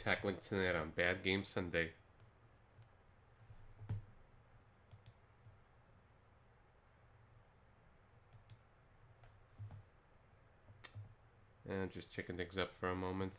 tackling tonight on Bad Game Sunday. And just checking things up for a moment.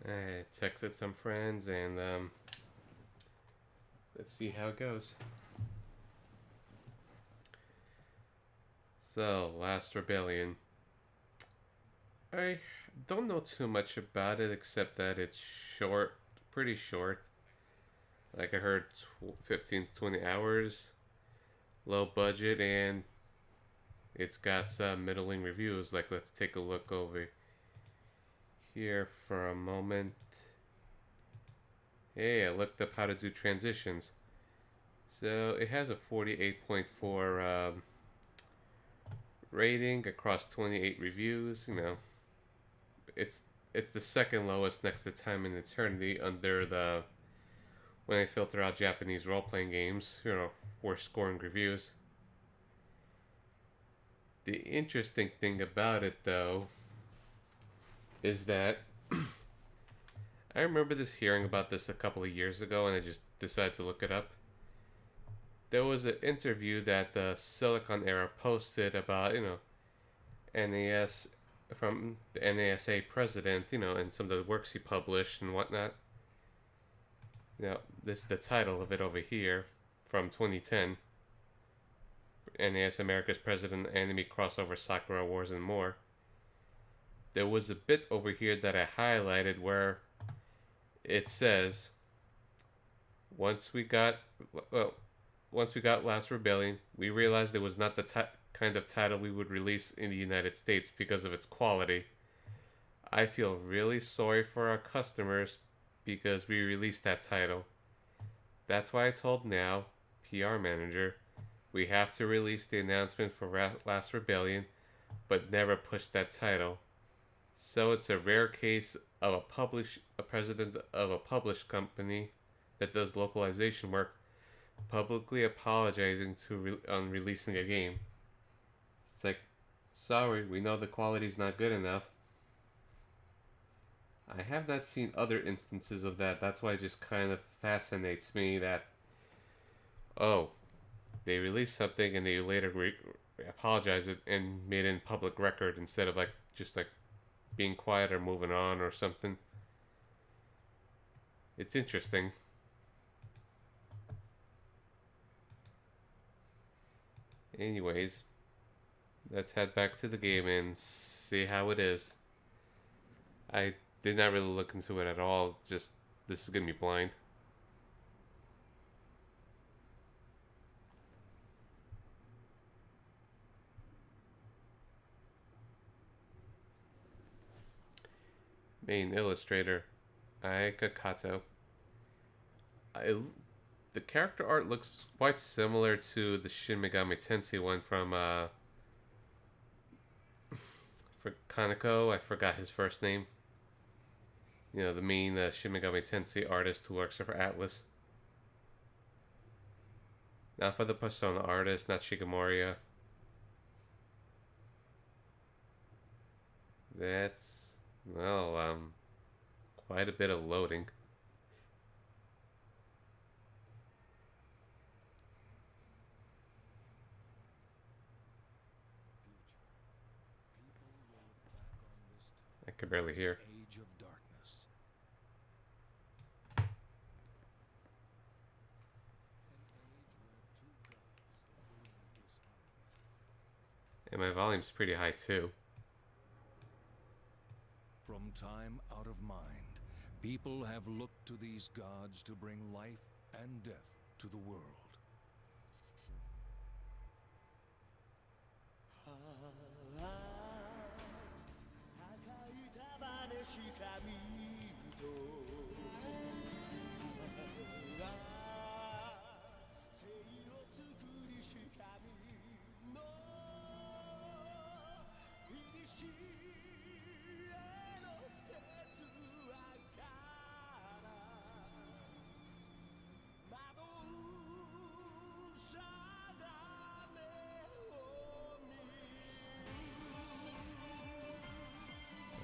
I texted some friends and let's see how it goes. So, Last Rebellion. I don't know too much about it except that it's short, pretty short. Like I heard 15 to 20 hours, low budget, and it's got some middling reviews. Like, let's take a look over here for a moment. Hey, I looked up how to do transitions. So it has a 48.4 rating across 28 reviews. You know, it's the second lowest next to Time and Eternity under the when I filter out Japanese role-playing games. You know, worst scoring reviews. The interesting thing about it, though, is that I remember hearing about this a couple of years ago, and I just decided to look it up. There was an interview that the Silicon Era posted about, NAS from the NASA president, and some of the works he published and whatnot. Now, this is the title of it over here from 2010. NAS America's President, Anime Crossover, Sakura Wars, and more. There was a bit over here that I highlighted where it says, once we got Last Rebellion, we realized it was not the kind of title we would release in the United States because of its quality. I feel really sorry for our customers because we released that title. That's why I told Now, PR manager, we have to release the announcement for Last Rebellion, but never push that title. So it's a rare case of a president of a published company that does localization work publicly apologizing on releasing a game. It's like, sorry, we know the quality's not good enough. I have not seen other instances of that. That's why it just kind of fascinates me that, oh, they released something and they later apologized it and made it in public record instead of just being quiet or moving on or something. It's interesting. Anyways, let's head back to the game and see how it is. I did not really look into it at all. Just, this is gonna be blind. Main illustrator, Aika Kato. The character art looks quite similar to the Shin Megami Tensei one from For Kaneko, I forgot his first name. You know, the main Shin Megami Tensei artist who works for Atlus. Not for the Persona artist, not Shigemoria. That's, well, quite a bit of loading. I can barely hear. Age of darkness. And my volume's pretty high too. From time out of mind, people have looked to these gods to bring life and death to the world.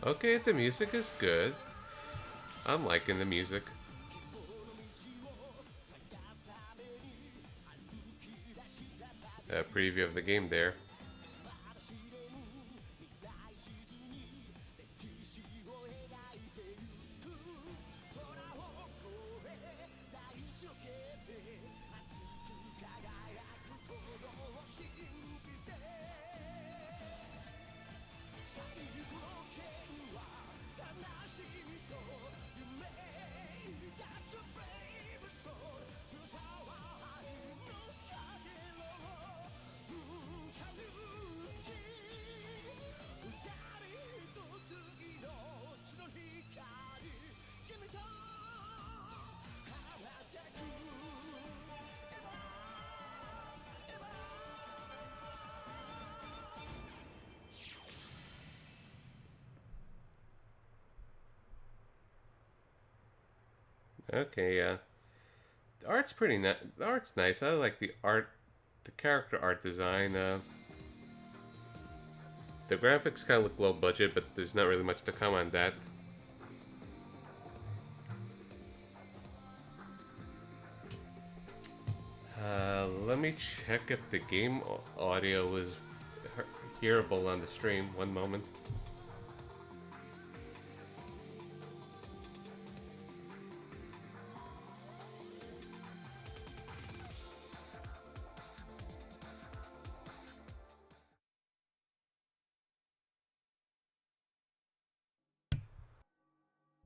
Okay, the music is good. I'm liking the music. A preview of the game there. Okay, yeah. The art's pretty nice. The art's nice. I like the art, the character art design. The graphics kind of look low budget, but there's not really much to come on that. Let me check if the game audio is hearable on the stream. One moment.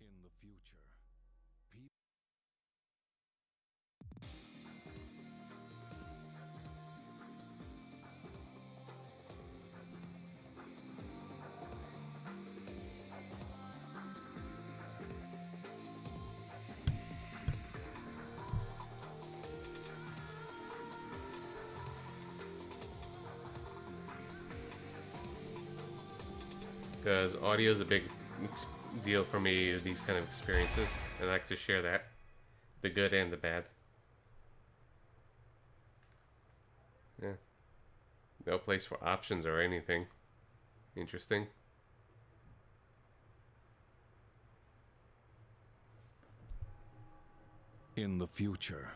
In the future, people Because audio is a big deal for me, these kind of experiences. I like to share that. The good and the bad. Yeah. No place for options or anything. Interesting. In the future,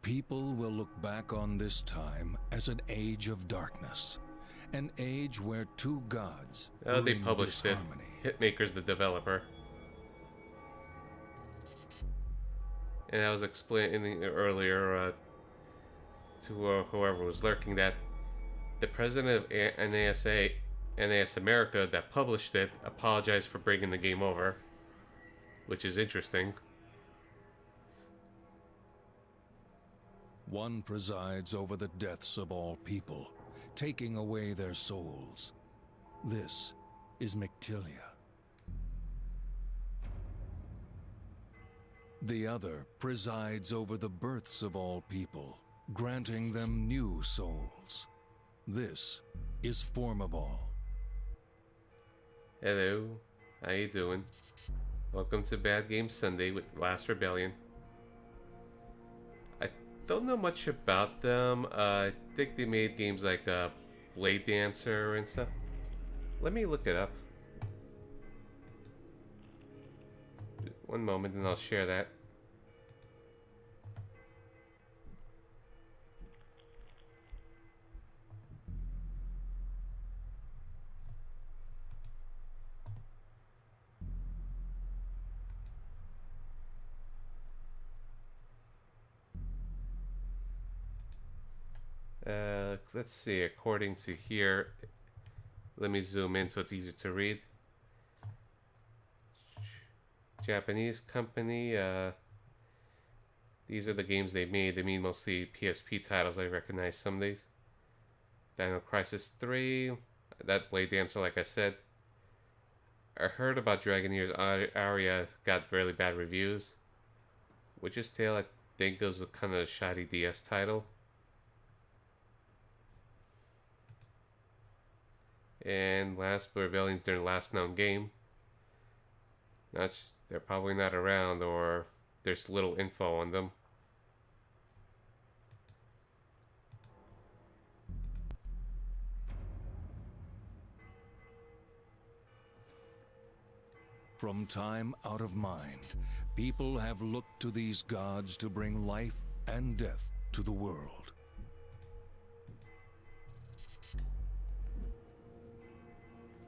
people will look back on this time as an age of darkness. An age where two gods Oh, they were in published it. disharmony. Hitmaker's the developer. And I was explaining earlier to whoever was lurking that the president of NAS America that published it apologized for bringing the game over, which is interesting. One presides over the deaths of all people, taking away their souls. This is Mictilia. The other presides over the births of all people, granting them new souls. This is Formaball. Hello, how you doing? Welcome to Bad Game Sunday with Last Rebellion. I don't know much about them. I think they made games like Blade Dancer and stuff. Let me look it up. One moment and I'll share that. Let's see, according to here, let me zoom in so it's easier to read. Japanese company, these are the games they made. They made mostly PSP titles. I recognize some of these. Dino Crisis 3, that Blade Dancer, like I said. I heard about Dragoneer's Aria got really bad reviews. Witch's Tale, I think, was a kind of a shoddy DS title. And Last Rebellion's their last known game. They're probably not around, or there's little info on them. From time out of mind, people have looked to these gods to bring life and death to the world.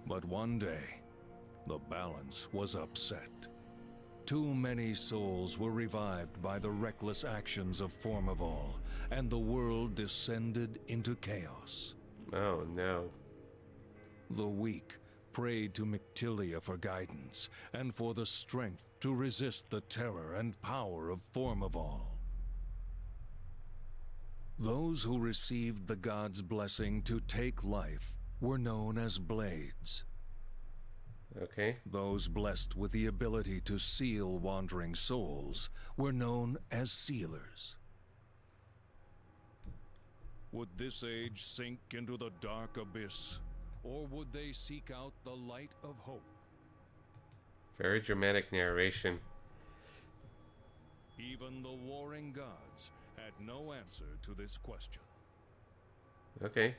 But one day, the balance was upset. Too many souls were revived by the reckless actions of Formival, and the world descended into chaos. Oh no. The weak prayed to Mictilia for guidance, and for the strength to resist the terror and power of Formival. Those who received the god's blessing to take life were known as Blades. Okay. Those blessed with the ability to seal wandering souls were known as Sealers. Would this age sink into the dark abyss, or would they seek out the light of hope? Very dramatic narration. Even the warring gods had no answer to this question. Okay.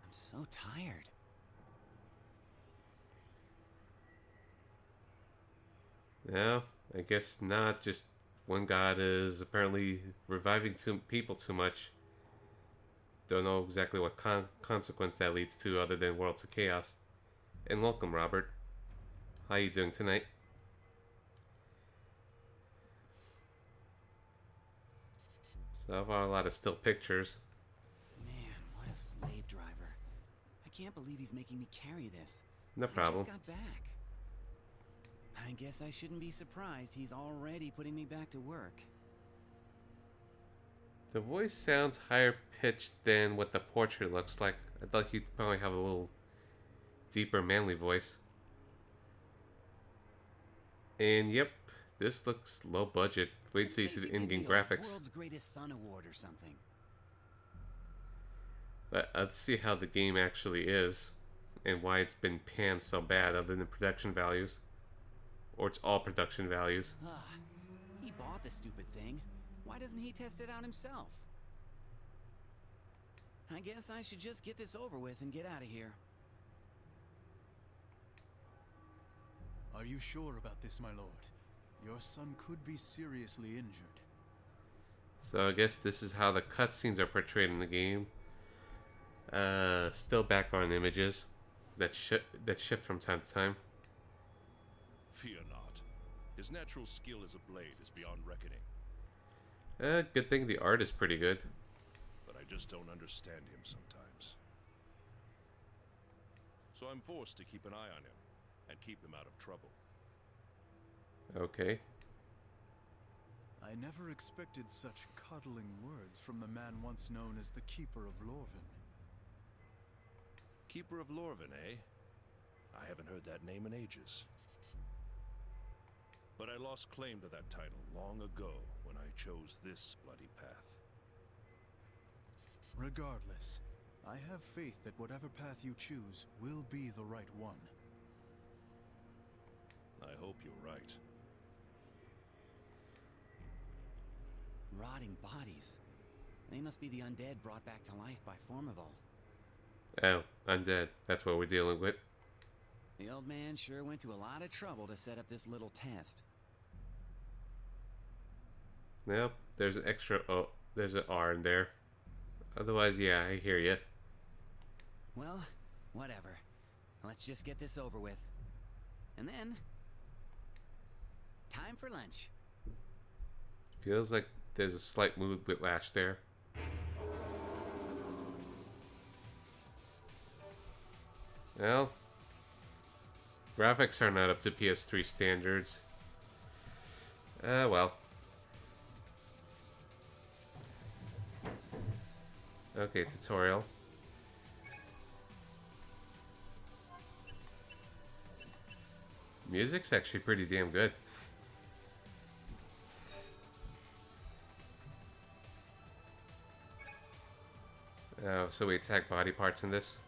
I'm so tired. No, I guess not. Just one god is apparently reviving people too much. Don't know exactly what consequence that leads to other than Worlds of Chaos. And welcome, Robert. How you doing tonight? So far, a lot of still pictures. Man, what a slave driver. I can't believe he's making me carry this. No problem. I just got back. I guess I shouldn't be surprised he's already putting me back to work. The voice sounds higher pitched than what the portrait looks like. I thought he'd probably have a little deeper manly voice. And yep, this looks low budget. Wait till you see the in-game graphics. World's Greatest Son Award or something. Let's see how the game actually is and why it's been panned so bad other than production values. Or it's all production values. He bought the stupid thing. Why doesn't he test it out himself? I guess I should just get this over with and get out of here. Are you sure about this, my lord? Your son could be seriously injured. So I guess this is how the cutscenes are portrayed in the game. Still background images that shift from time to time. Fear not. His natural skill as a blade is beyond reckoning. Good thing the art is pretty good. But I just don't understand him sometimes. So I'm forced to keep an eye on him and keep him out of trouble. Okay. I never expected such coddling words from the man once known as the Keeper of Lorvin. Keeper of Lorvin, eh? I haven't heard that name in ages. But I lost claim to that title long ago when I chose this bloody path. Regardless, I have faith that whatever path you choose will be the right one. I hope you're right. Rotting bodies. They must be the undead brought back to life by Formival. Oh, undead. That's what we're dealing with. The old man sure went to a lot of trouble to set up this little test. Nope, there's an extra O. There's an R in there. Otherwise, yeah, I hear you. Well, whatever. Let's just get this over with. And then... time for lunch. Feels like there's a slight mood whiplash there. Well, graphics are not up to PS3 standards. Well. Okay, tutorial. Music's actually pretty damn good. Oh, so we attack body parts in this?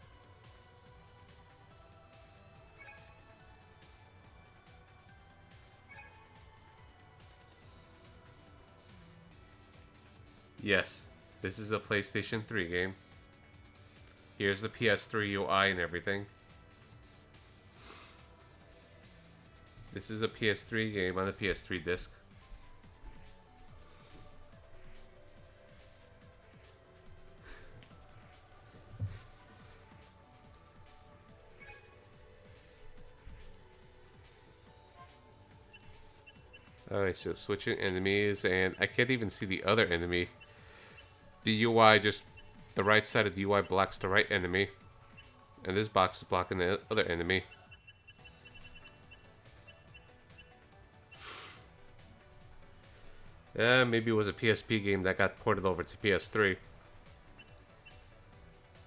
Yes, this is a PlayStation 3 game. Here's the PS3 UI and everything. This is a PS3 game on a PS3 disc. Alright, so switching enemies, and I can't even see the other enemy. The UI just, the right side of the UI blocks the right enemy, and this box is blocking the other enemy. Maybe it was a PSP game that got ported over to PS3.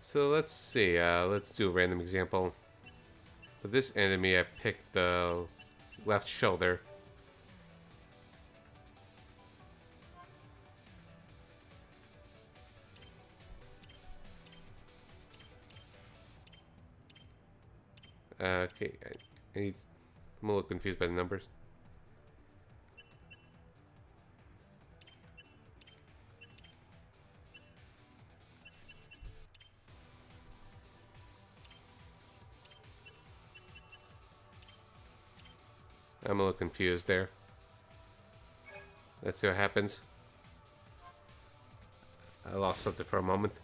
So let's see, let's do a random example. For this enemy, I picked the left shoulder. Okay, I'm a little confused by the numbers. I'm a little confused there. Let's see what happens. I lost something for a moment.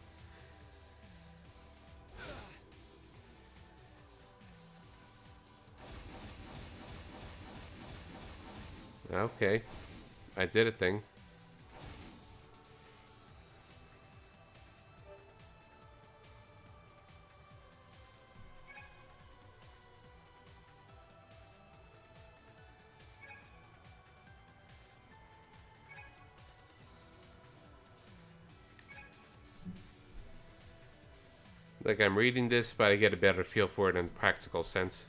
Okay, I did a thing. Like, I'm reading this, but I get a better feel for it in a practical sense.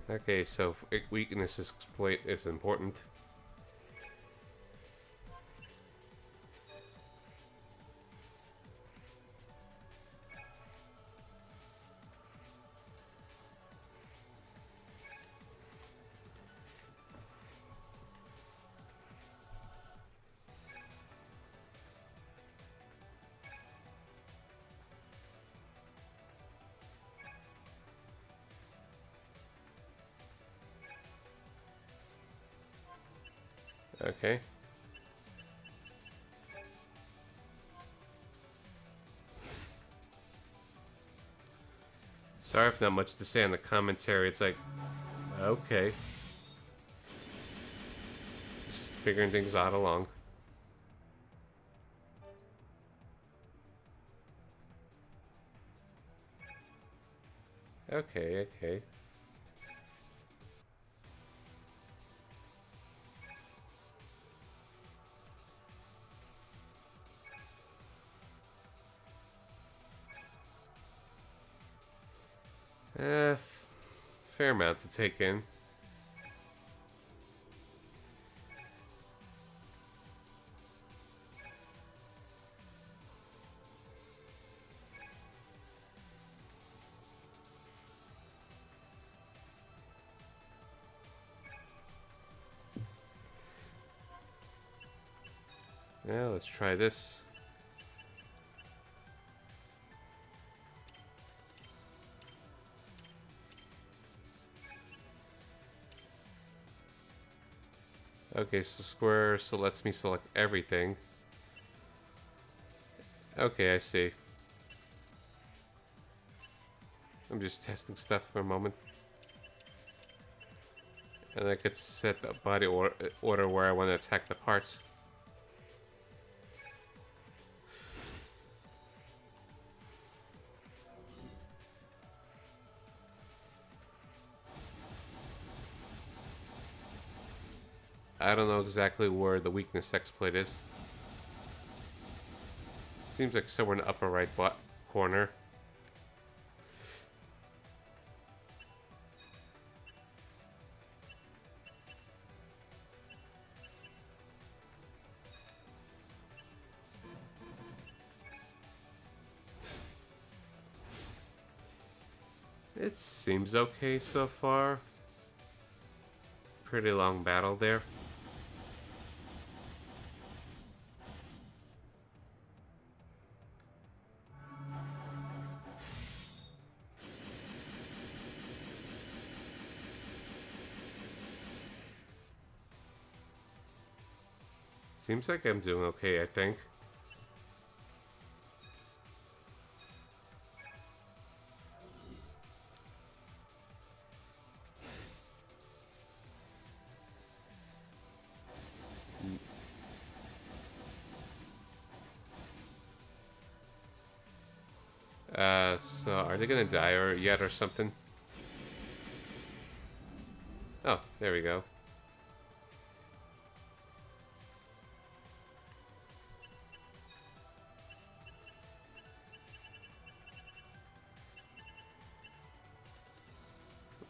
Okay, so weakness exploit is important. Okay. Sorry if not much to say in the commentary. It's like, okay. Just figuring things out along. Okay, okay. Fair amount to take in. Yeah, let's try this. Okay, so square so lets me select everything. Okay, I see. I'm just testing stuff for a moment. And I could set the body order where I want to attack the parts. I don't know exactly where the weakness exploit is. Seems like somewhere in the upper right corner. It seems okay so far. Pretty long battle there. Seems like I'm doing okay, I think. So are they gonna die yet or something? Oh, there we go.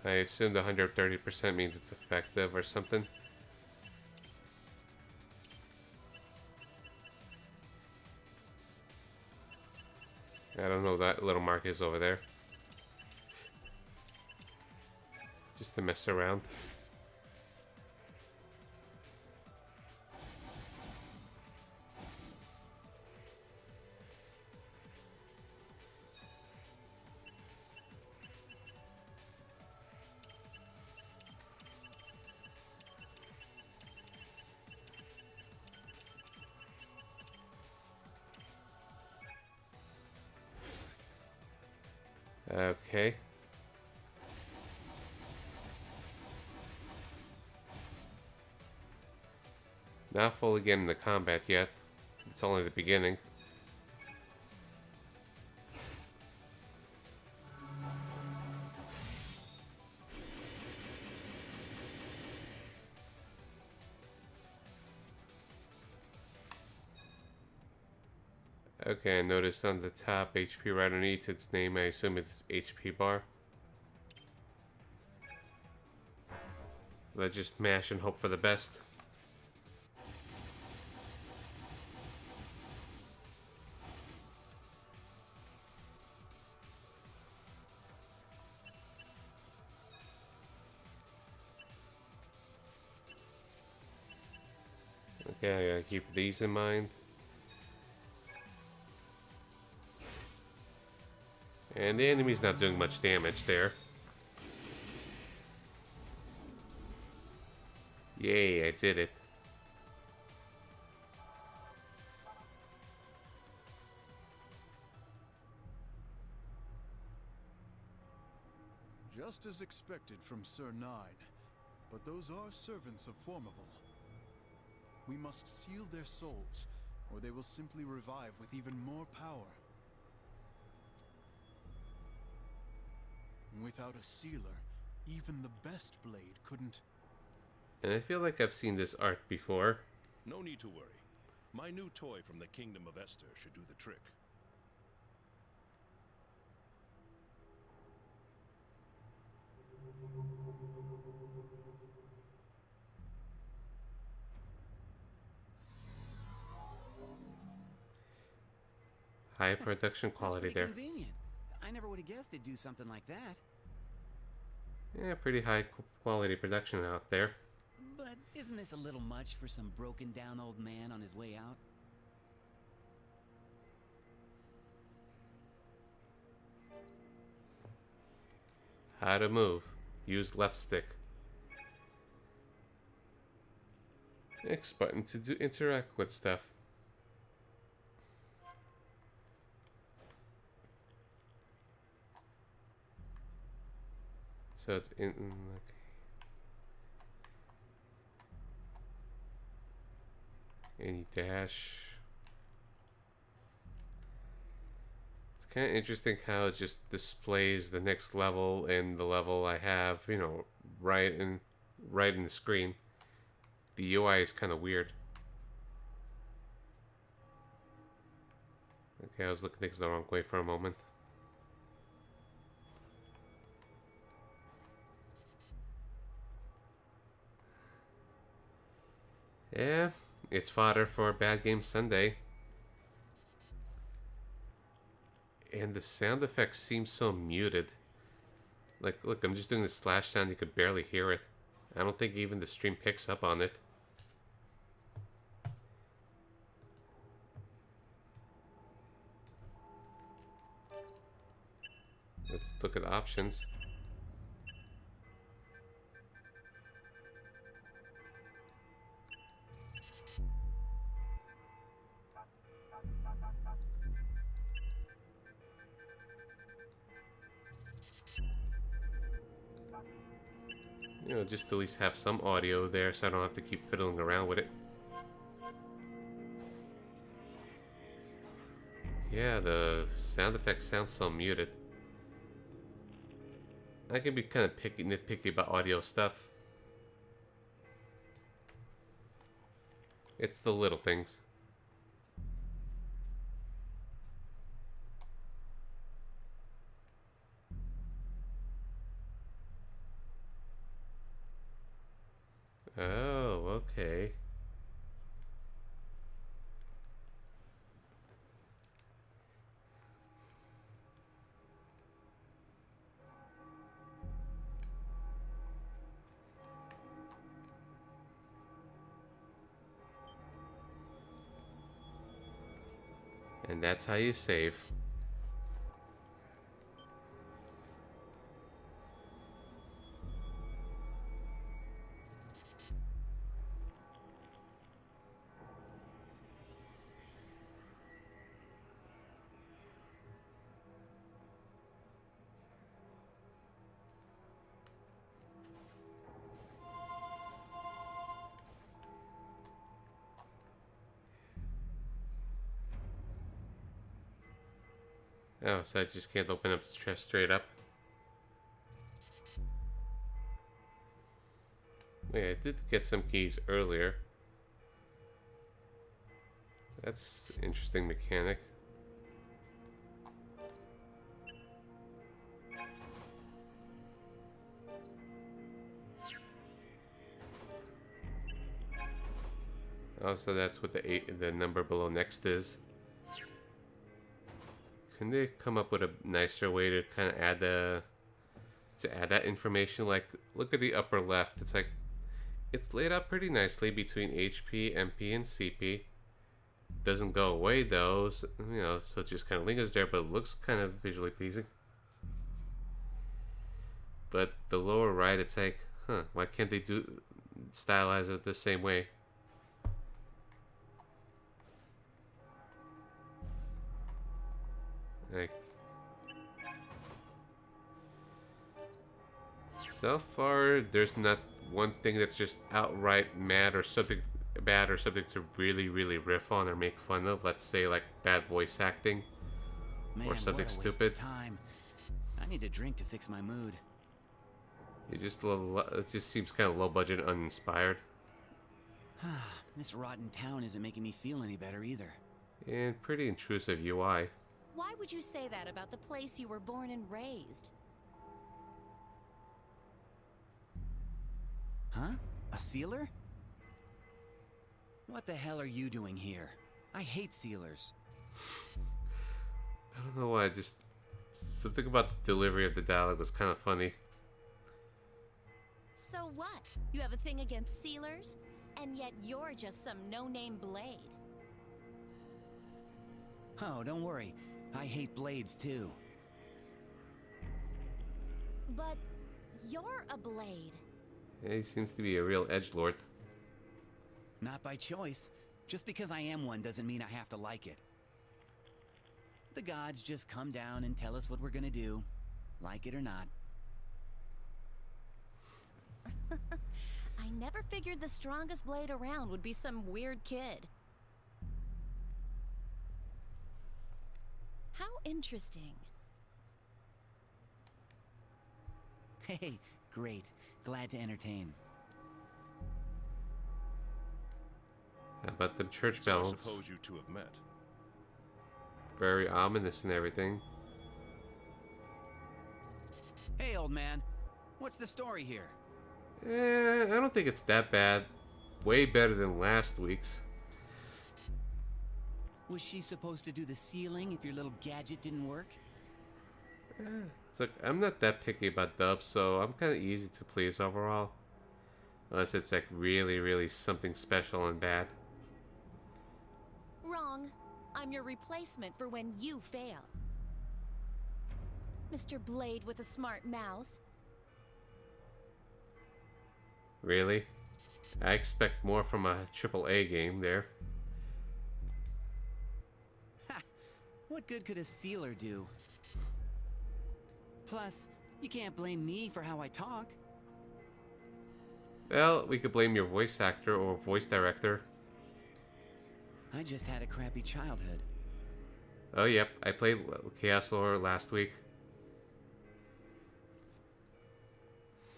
I assume the 130% means it's effective or something. I don't know what that little mark is over there. Just to mess around. Okay. Not fully getting into combat yet. It's only the beginning. Okay, I noticed on the top HP right underneath its name, I assume it's HP bar. Let's just mash and hope for the best. Okay, I gotta keep these in mind. And the enemy's not doing much damage there. Yay, I did it. Just as expected from Sir Nine, but those are servants of Formival. We must seal their souls, or they will simply revive with even more power. Without a sealer, even the best blade couldn't... And I feel like I've seen this art before. No need to worry. My new toy from the Kingdom of Esther should do the trick. High production That's quality pretty there. convenient. I never would have guessed it'd do something like that. Yeah, pretty high quality production out there. But isn't this a little much for some broken down old man on his way out? How to move. Use left stick. X button to interact with stuff. So it's in like any dash. It's kind of interesting how it just displays the next level and the level I have, you know, right in the screen. The UI is kind of weird. Okay, I was looking things the wrong way for a moment. Yeah, it's fodder for Bad Game Sunday. And the sound effects seem so muted. Like, look, I'm just doing the slash sound, you could barely hear it. I don't think even the stream picks up on it. Let's look at options. You know, just at least have some audio there so I don't have to keep fiddling around with it. Yeah, the sound effects sound so muted. I can be kind of nitpicky about audio stuff. It's the little things. Oh, okay. And that's how you save. Oh, so I just can't open up the chest straight up. Wait, I did get some keys earlier. That's an interesting mechanic. Oh, so that's what the number below next is. Can they come up with a nicer way to kind of add that information? Like, look at the upper left. It's like it's laid out pretty nicely between HP, MP, and CP. Doesn't go away though, so, you know, so it just kind of lingers there, but it looks kind of visually pleasing. But the lower right, it's like, huh? Why can't they stylize it the same way? Like, so far, there's not one thing that's just outright mad or something bad or something to really, really riff on or make fun of. Let's say like bad voice acting. Man, Or something what a waste of stupid. time. I need a drink to fix my mood. It just seems kind of low budget, and uninspired, This rotten town isn't making me feel any better either. and pretty intrusive UI. Why would you say that about the place you were born and raised? Huh? A sealer? What the hell are you doing here? I hate sealers. I don't know why, just something about the delivery of the dialogue was kind of funny. So what? You have a thing against sealers? And yet you're just some no-name blade. Oh, don't worry. I hate blades too. But you're a blade. Yeah, he seems to be a real edgelord. Not by choice. Just because I am one doesn't mean I have to like it. The gods just come down and tell us what we're gonna do, like it or not. I never figured the strongest blade around would be some weird kid. How interesting. Hey, great. Glad to entertain. How about them church So I bells? suppose you two have met. Very ominous and everything. Hey, old man. What's the story here? I don't think it's that bad. Way better than last week's. Was she supposed to do the sealing if your little gadget didn't work? Look, I'm not that picky about dubs, so I'm kind of easy to please overall. Unless it's like really, really something special and bad. Wrong. I'm your replacement for when you fail. Mr. Blade with a smart mouth. Really? I expect more from a AAA game there. Ha! What good could a sealer do? Plus, you can't blame me for how I talk. Well, we could blame your voice actor or voice director. I just had a crappy childhood. Oh, yep, I played Chaos Lore last week.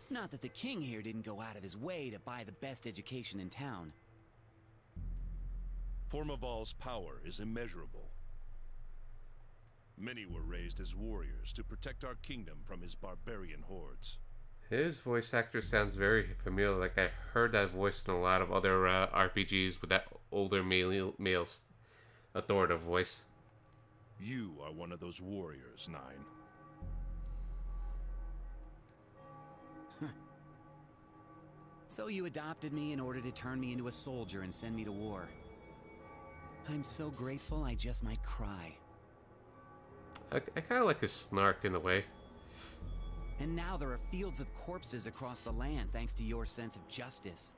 Not that the king here didn't go out of his way to buy the best education in town. Formaval's power is immeasurable. Many were raised as warriors to protect our kingdom from his barbarian hordes. His voice actor sounds very familiar, like I heard that voice in a lot of other RPGs with that older male authoritative voice. You are one of those warriors, Nine. So you adopted me in order to turn me into a soldier and send me to war. I'm so grateful I just might cry. I kind of like his snark in a way. And now there are fields of corpses across the land thanks to your sense of justice.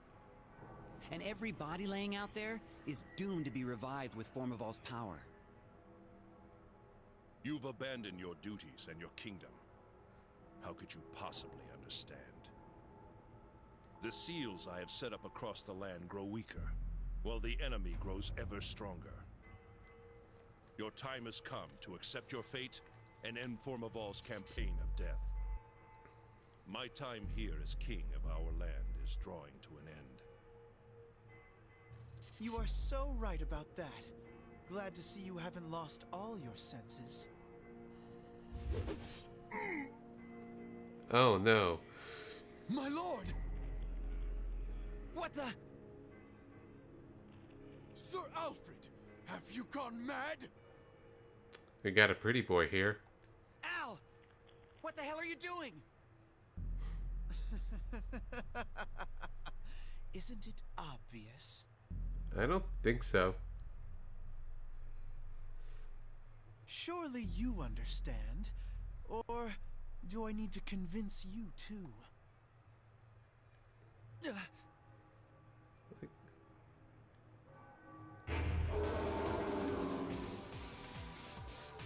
And every body laying out there is doomed to be revived with Formaval's power. You've abandoned your duties and your kingdom. How could you possibly understand? The seals I have set up across the land grow weaker, while the enemy grows ever stronger. Your time has come to accept your fate and end Formaval's campaign of death. My time here as king of our land is drawing to an end. You are so right about that. Glad to see you haven't lost all your senses. Oh no. My lord! What the? Sir Alfred, have you gone mad? We got a pretty boy here. Al! What the hell are you doing? Isn't it obvious? I don't think so. Surely you understand. Or do I need to convince you too?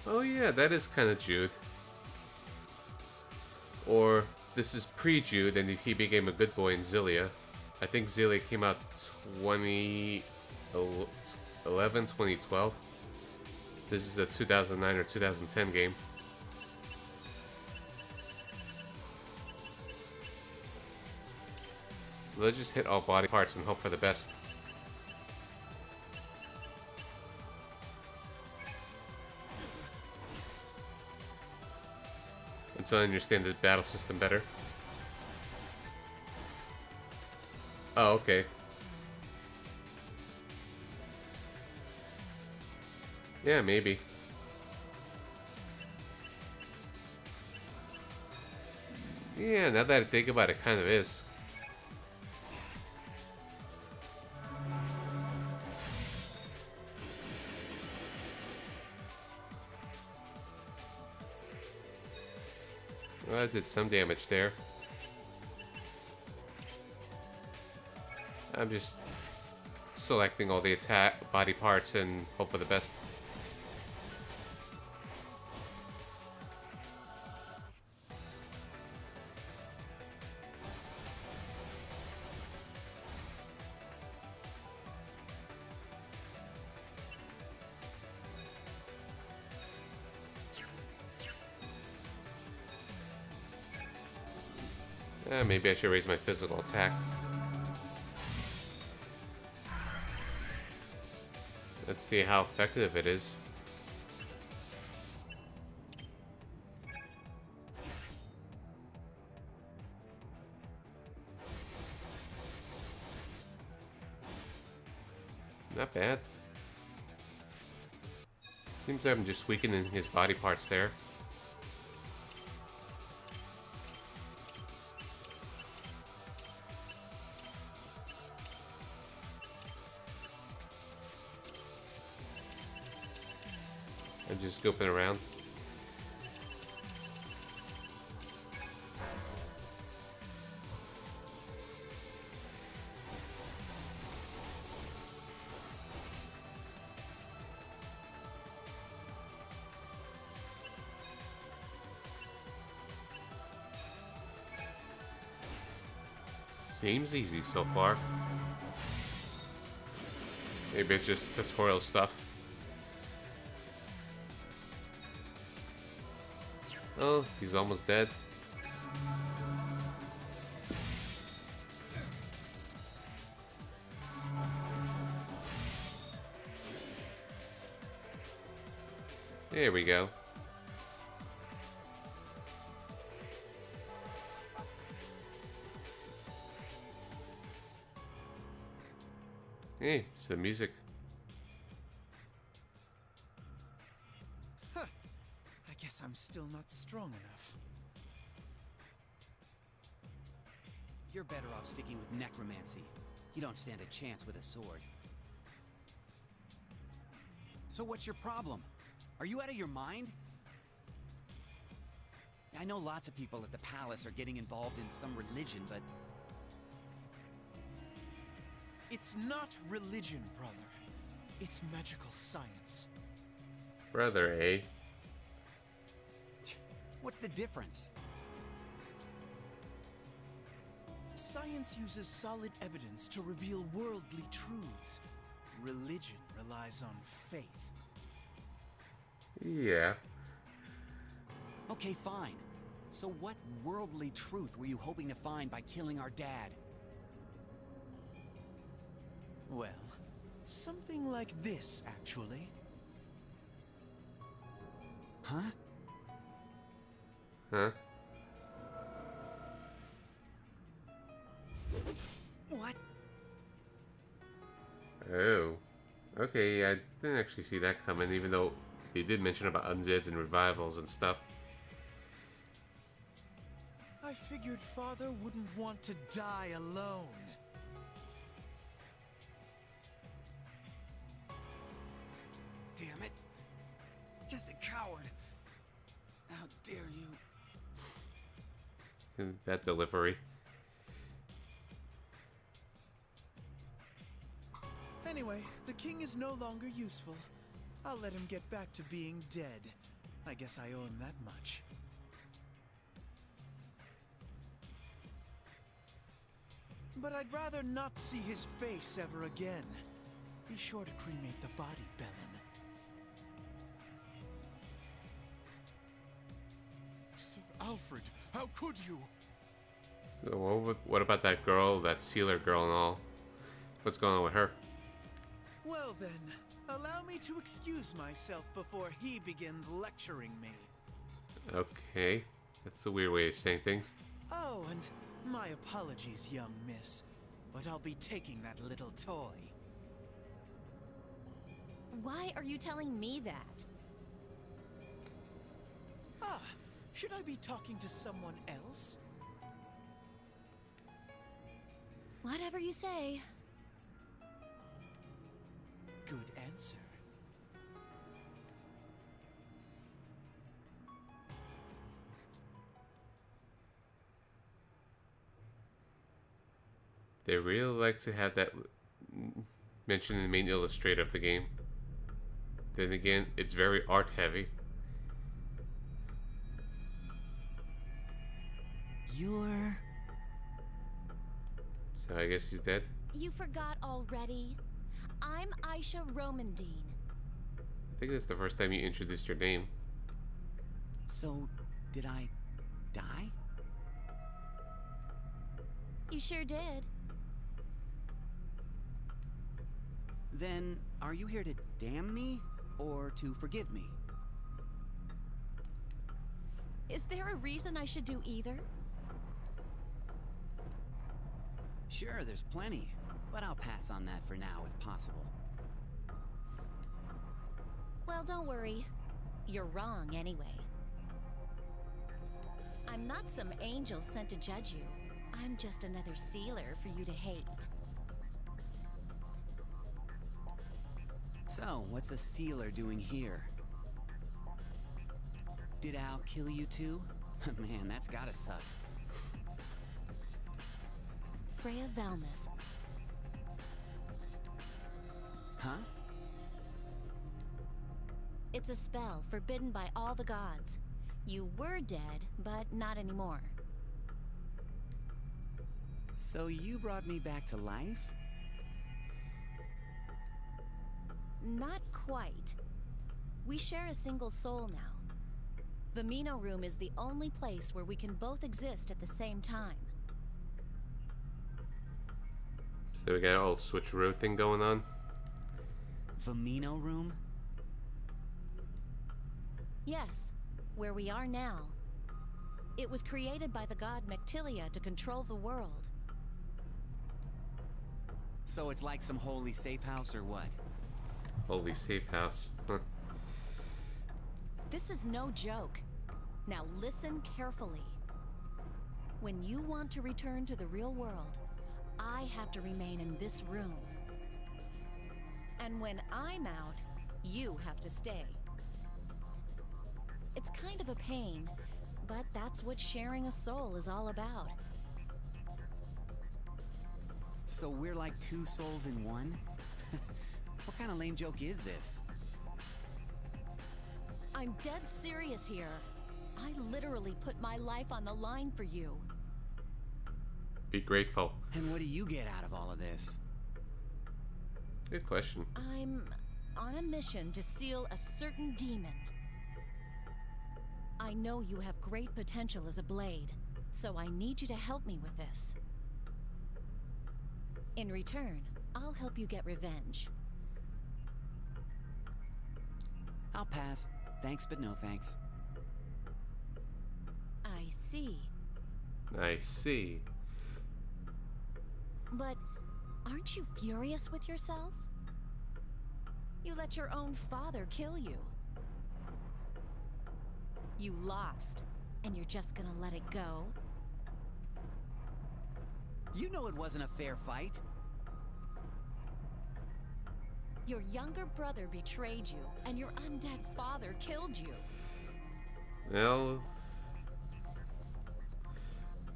Oh yeah, that is kind of Jude. Or this is pre-Jude and he became a good boy in Xillia. I think Xillia came out 2011, 2012. This is a 2009 or 2010 game. So let's just hit all body parts and hope for the best. Until I understand the battle system better. Oh, okay. Yeah, maybe. Yeah, now that I think about it, kind of is. Well, that did some damage there. I'm just selecting all the attack body parts and hope for the best. Maybe I should raise my physical attack. Let's see how effective it is. Not bad. Seems like I'm just weakening his body parts there. I'm just goofing around. Seems easy so far. Maybe it's just tutorial stuff. Oh, he's almost dead. There we go. Hey, it's the music. Huh. I guess I'm still not strong enough. You're better off sticking with necromancy. You don't stand a chance with a sword. So what's your problem? Are you out of your mind? I know lots of people at the palace are getting involved in some religion, but... It's not religion, brother. It's magical science. Brother, eh? What's the difference? Science uses solid evidence to reveal worldly truths. Religion relies on faith. Yeah. Okay, fine. So what worldly truth were you hoping to find by killing our dad? Well, something like this, actually. Huh? Huh? What? Oh. Okay, I didn't actually see that coming, even though they did mention about undeads and revivals and stuff. I figured Father wouldn't want to die alone. Damn it. Just a coward. How dare you? That delivery. Anyway, the king is no longer useful. I'll let him get back to being dead. I guess I owe him that much. But I'd rather not see his face ever again. Be sure to cremate the body, Bellin. Sir Alfred, how could you? So what about that girl, that sealer girl and all? What's going on with her? Well then, allow me to excuse myself before he begins lecturing me. Okay. That's a weird way of saying things. Oh, and my apologies, young miss, but I'll be taking that little toy. Why are you telling me that? Ah, should I be talking to someone else? Whatever you say. Good answer. They really like to have that mentioned in the main illustrator of the game. Then again, it's very art heavy. You're... So I guess he's dead. You forgot already? I'm Aisha Romandine. I think that's the first time you introduced your name. So, did I die? You sure did. Then, are you here to damn me, or to forgive me? Is there a reason I should do either? Sure, there's plenty, but I'll pass on that for now if possible. Well, don't worry. You're wrong anyway. I'm not some angel sent to judge you. I'm just another sealer for you to hate. So, what's a sealer doing here? Did Al kill you too? Man, that's gotta suck. Freya Valmus. Huh? It's a spell forbidden by all the gods. You were dead, but not anymore. So you brought me back to life? Not quite. We share a single soul now. The Mino Room is the only place where we can both exist at the same time. So we got an old switcheroo thing going on. Vamino Room? Yes, where we are now. It was created by the god Mectilia to control the world. So it's like some holy safe house or what? Holy safe house. Huh. This is no joke. Now listen carefully. When you want to return to the real world, I have to remain in this room. And when I'm out, you have to stay. It's kind of a pain, but that's what sharing a soul is all about. So we're like two souls in one? What kind of lame joke is this? I'm dead serious here. I literally put my life on the line for you. Be grateful. And what do you get out of all of this? Good question. I'm on a mission to seal a certain demon. I know you have great potential as a blade, so I need you to help me with this. In return, I'll help you get revenge. I'll pass. Thanks, but no thanks. I see. I see. But aren't you furious with yourself? You let your own father kill you. You lost, and you're just gonna let it go? You know it wasn't a fair fight. Your younger brother betrayed you, and your undead father killed you. Well,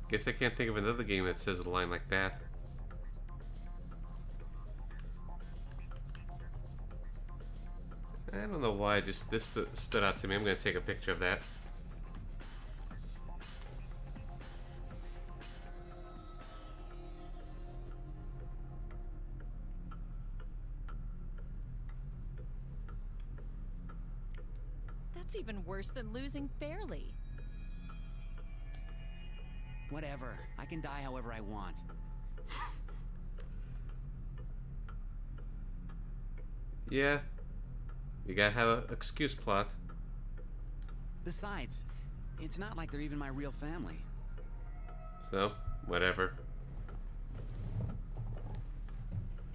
guess I can't think of another game that says a line like that. I don't know why, just this stood out to me. I'm gonna take a picture of that. That's even worse than losing fairly. Whatever. I can die however I want. Yeah, you gotta have an excuse plot. Besides, it's not like they're even my real family. So, whatever.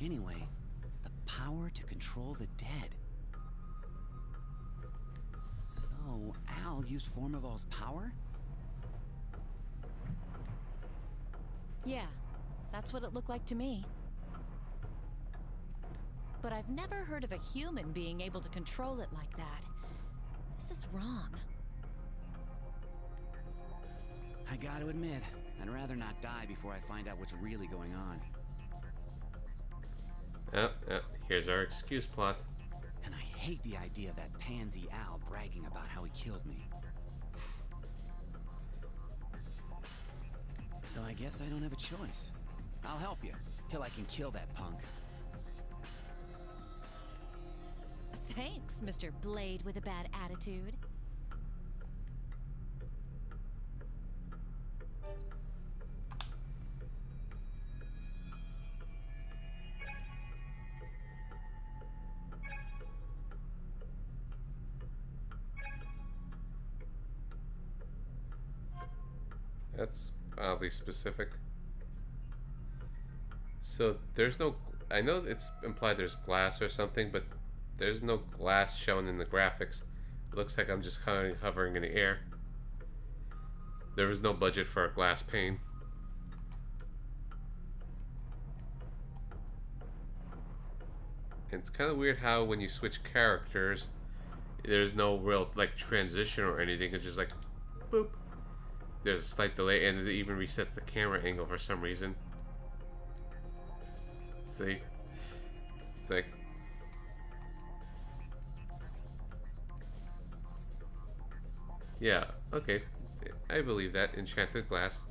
Anyway, the power to control the dead. So, Al used Formivol's power? Yeah, That's what it looked like to me. But I've never heard of a human being able to control it like that. This is wrong. I gotta admit, I'd rather not die before I find out what's really going on. Here's our excuse plot. And I hate the idea of that pansy Al bragging about how he killed me. So I guess I don't have a choice. I'll help you, till I can kill that punk. Thanks, Mr. Blade with a bad attitude. That's oddly specific. So there's no... I know it's implied there's glass or something, but there's no glass shown in the graphics. It looks like I'm just kind of hovering in the air. There was no budget for a glass pane. And it's kind of weird how when you switch characters, there's no real like transition or anything. It's just like, boop. There's a slight delay, and it even resets the camera angle for some reason. See? It's like... Yeah, okay. I believe that. Enchanted glass.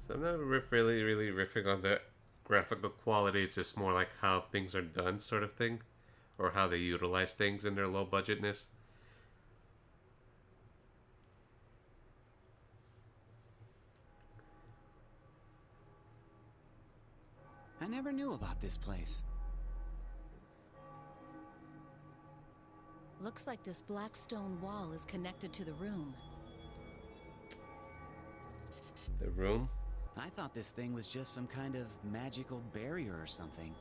So I'm not really riffing on the graphical quality. It's just more like how things are done sort of thing. Or how they utilize things in their low budgetness. I never knew about this place. Looks like this black stone wall is connected to the room. The room? I thought this thing was just some kind of magical barrier or something.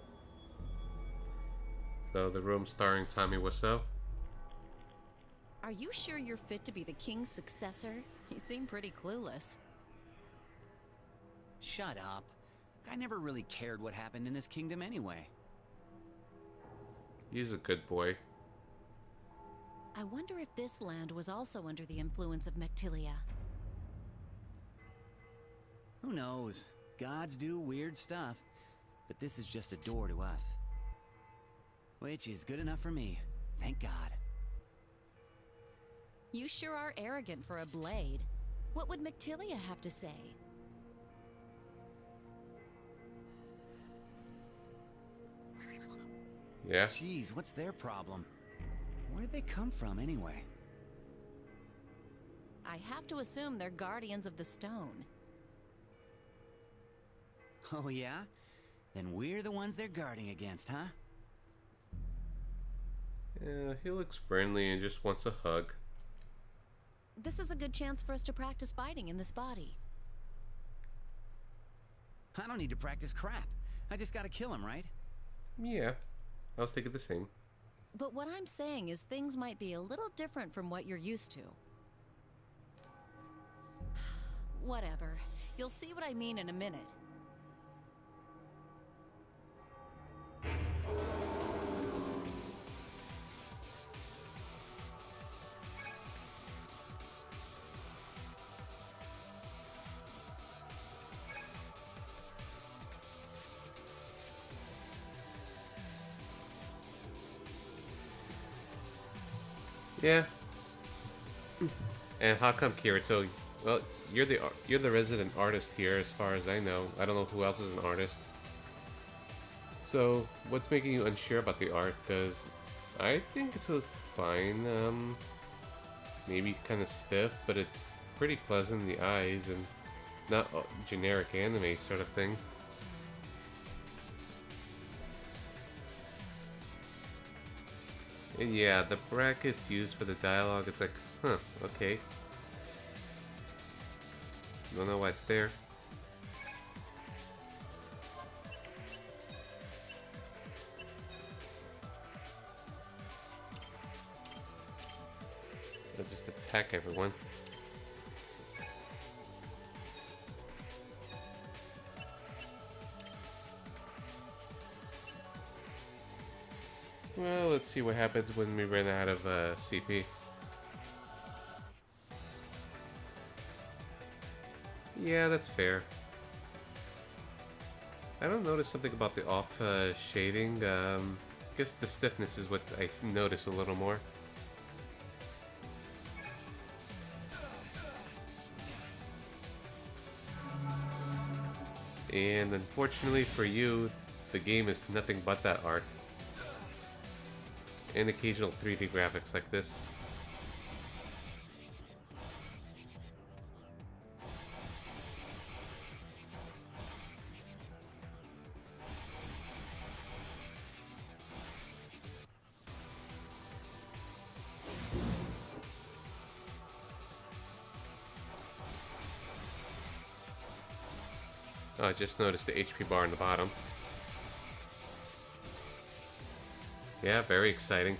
So the room starring Tommy Wiseau. Are you sure you're fit to be the king's successor? You seem pretty clueless. Shut up. I never really cared what happened in this kingdom anyway. He's a good boy. I wonder if this land was also under the influence of Mectilia. Who knows? Gods do weird stuff. But this is just a door to us. Which is good enough for me. Thank God. You sure are arrogant for a blade. What would Mectilia have to say? Yeah. Jeez, what's their problem? Where did they come from anyway? I have to assume they're guardians of the stone. Oh yeah? Then we're the ones they're guarding against, huh? Yeah, he looks friendly and just wants a hug. This is a good chance for us to practice fighting in this body. I don't need to practice crap. I just gotta kill him, right? Yeah, I was thinking the same. But what I'm saying is things might be a little different from what you're used to. Whatever. You'll see what I mean in a minute. Yeah. And how come Kirito? Well, you're the resident artist here, as far as I know. I don't know who else is an artist. So, what's making you unsure about the art? Because I think it's fine. Maybe kind of stiff, but it's pretty pleasant in the eyes and not generic anime sort of thing. And yeah, the brackets used for the dialogue, it's like, huh, okay. Don't know why it's there. They'll just attack everyone. Well, let's see what happens when we run out of CP. Yeah, that's fair. I don't notice something about the off shading. I guess the stiffness is what I notice a little more. And unfortunately for you, the game is nothing but that art. And occasional 3D graphics like this. Oh, I just noticed the HP bar on the bottom. Yeah, very exciting.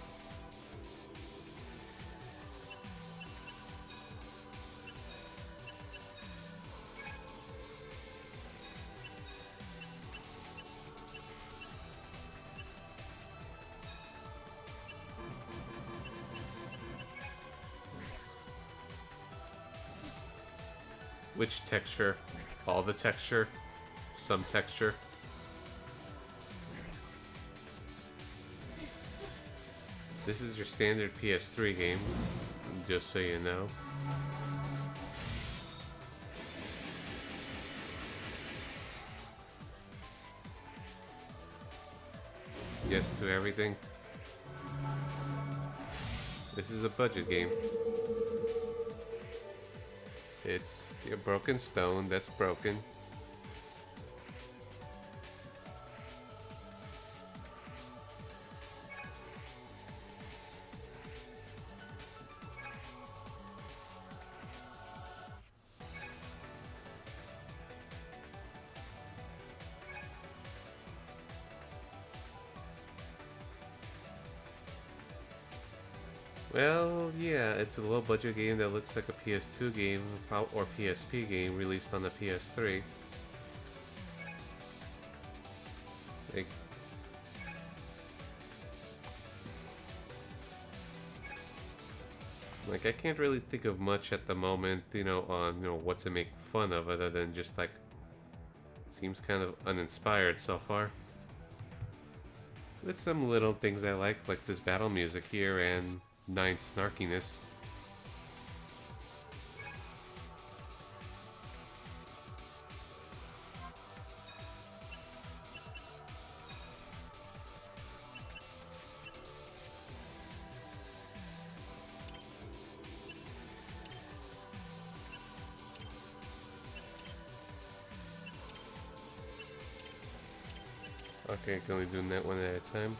Which texture? All the texture? Some texture? This is your standard PS3 game, just so you know. Yes to everything. This is a budget game. It's a broken stone that's broken. Well, yeah, it's a low budget game that looks like a PS2 game or PSP game released on the PS3. Like I can't really think of much at the moment, on what to make fun of other than just like seems kind of uninspired so far. With some little things I like this battle music here and Nine's snarkiness. Okay, can we do that one at a time?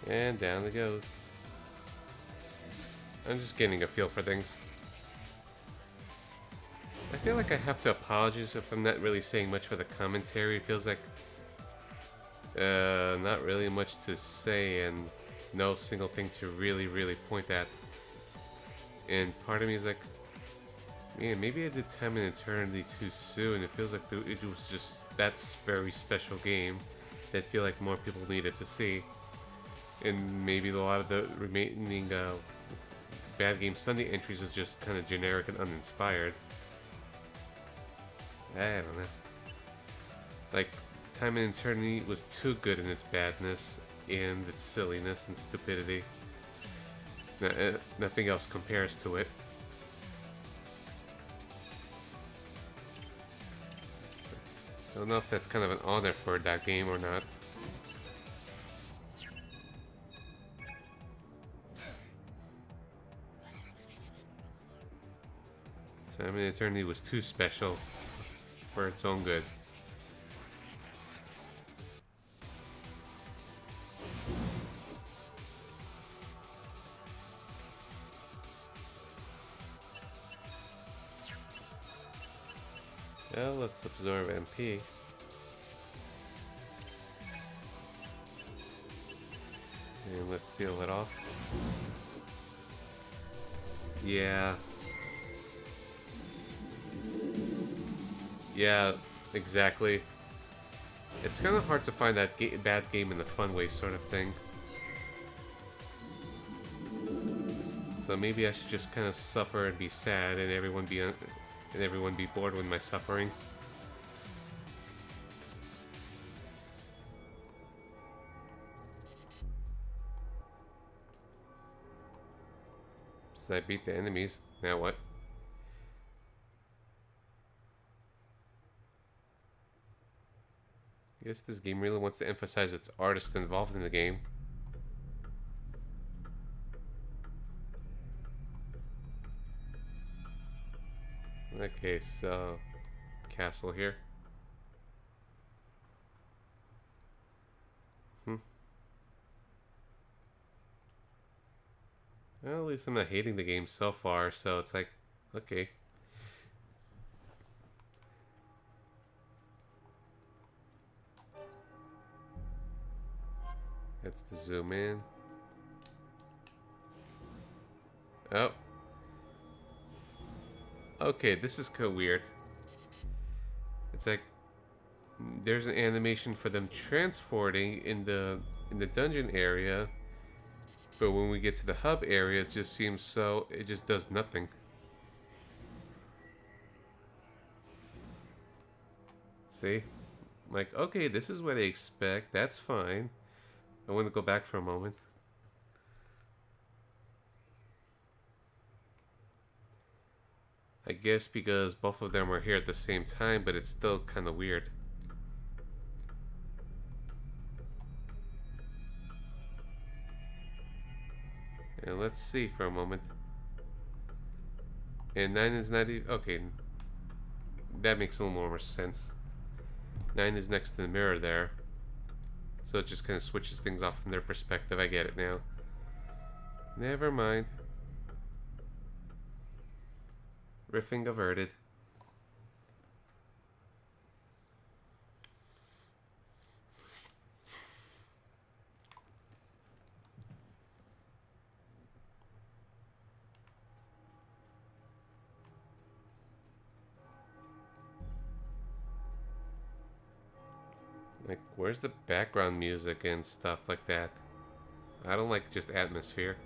And down it goes. I'm just getting a feel for things. I feel like I have to apologize if I'm not really saying much for the commentary. It feels like not really much to say and no single thing to really point at. And part of me is like, man, maybe I did Time and Eternity too soon. It feels like it was just that's very special game that I feel like more people needed to see. And maybe a lot of the remaining Bad Game Sunday entries is just kind of generic and uninspired. I don't know. Like, Time and Eternity was too good in its badness and its silliness and stupidity. Nothing else compares to it. I don't know if that's kind of an honor for that game or not. Time and Eternity was too special for its own good. Well, let's absorb MP. And let's seal it off. Yeah. Yeah, exactly. It's kind of hard to find that bad game in the fun way sort of thing. So maybe I should just kind of suffer and be sad, and everyone be bored with my suffering. So I beat the enemies. Now what? I guess this game really wants to emphasize its artist involved in the game. Okay, so castle here. Well, at least I'm not hating the game so far, so it's like, okay. That's the zoom in. Oh. Okay, this is kind of weird. It's like there's an animation for them transporting in the dungeon area, but when we get to the hub area, it just seems so it just does nothing. See? I'm like, okay, this is what I expect. That's fine. I want to go back for a moment. I guess because both of them are here at the same time, but it's still kind of weird. And let's see for a moment. And 9 is not even... Okay. That makes a little more sense. 9 is next to the mirror there. So it just kind of switches things off from their perspective. I get it now. Never mind. Riffing averted. Like, where's the background music and stuff like that? I don't like just atmosphere.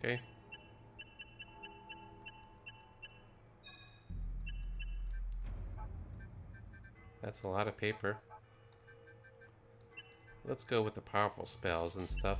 Okay. That's a lot of paper. Let's go with the powerful spells and stuff.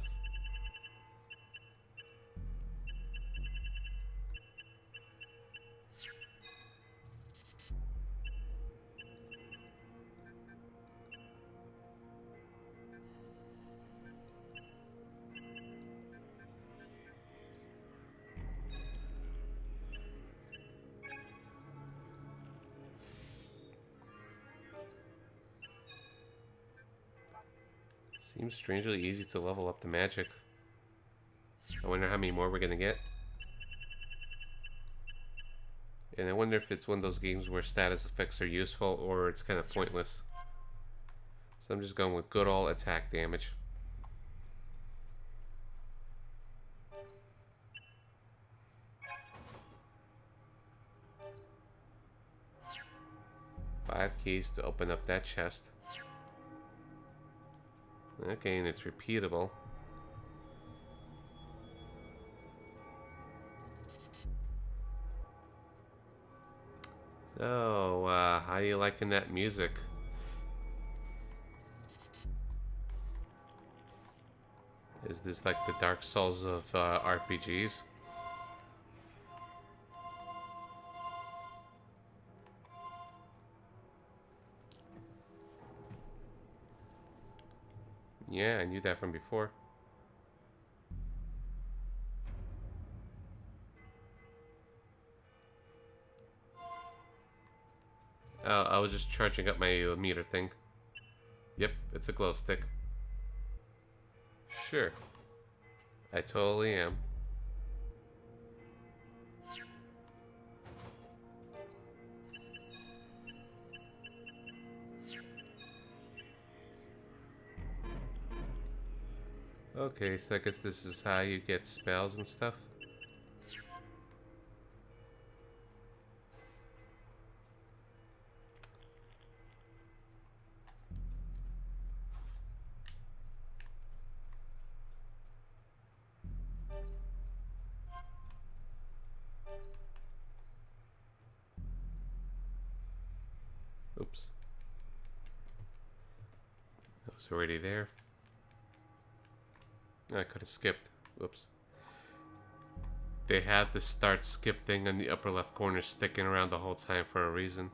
Seems strangely easy to level up the magic. I wonder how many more we're gonna get. And I wonder if it's one of those games where status effects are useful or it's kind of pointless. So I'm just going with good old attack damage. Five keys to open up that chest. Okay, and it's repeatable. So, how you liking that music? Is this like the Dark Souls of RPGs? Yeah, I knew that from before. was just charging up my meter thing. Yep, it's a glow stick. Sure. I totally am. Okay, so I guess this is how you get spells and stuff. Oops. That was already there. I could have skipped. Whoops. They had the start skip thing in the upper left corner sticking around the whole time for a reason.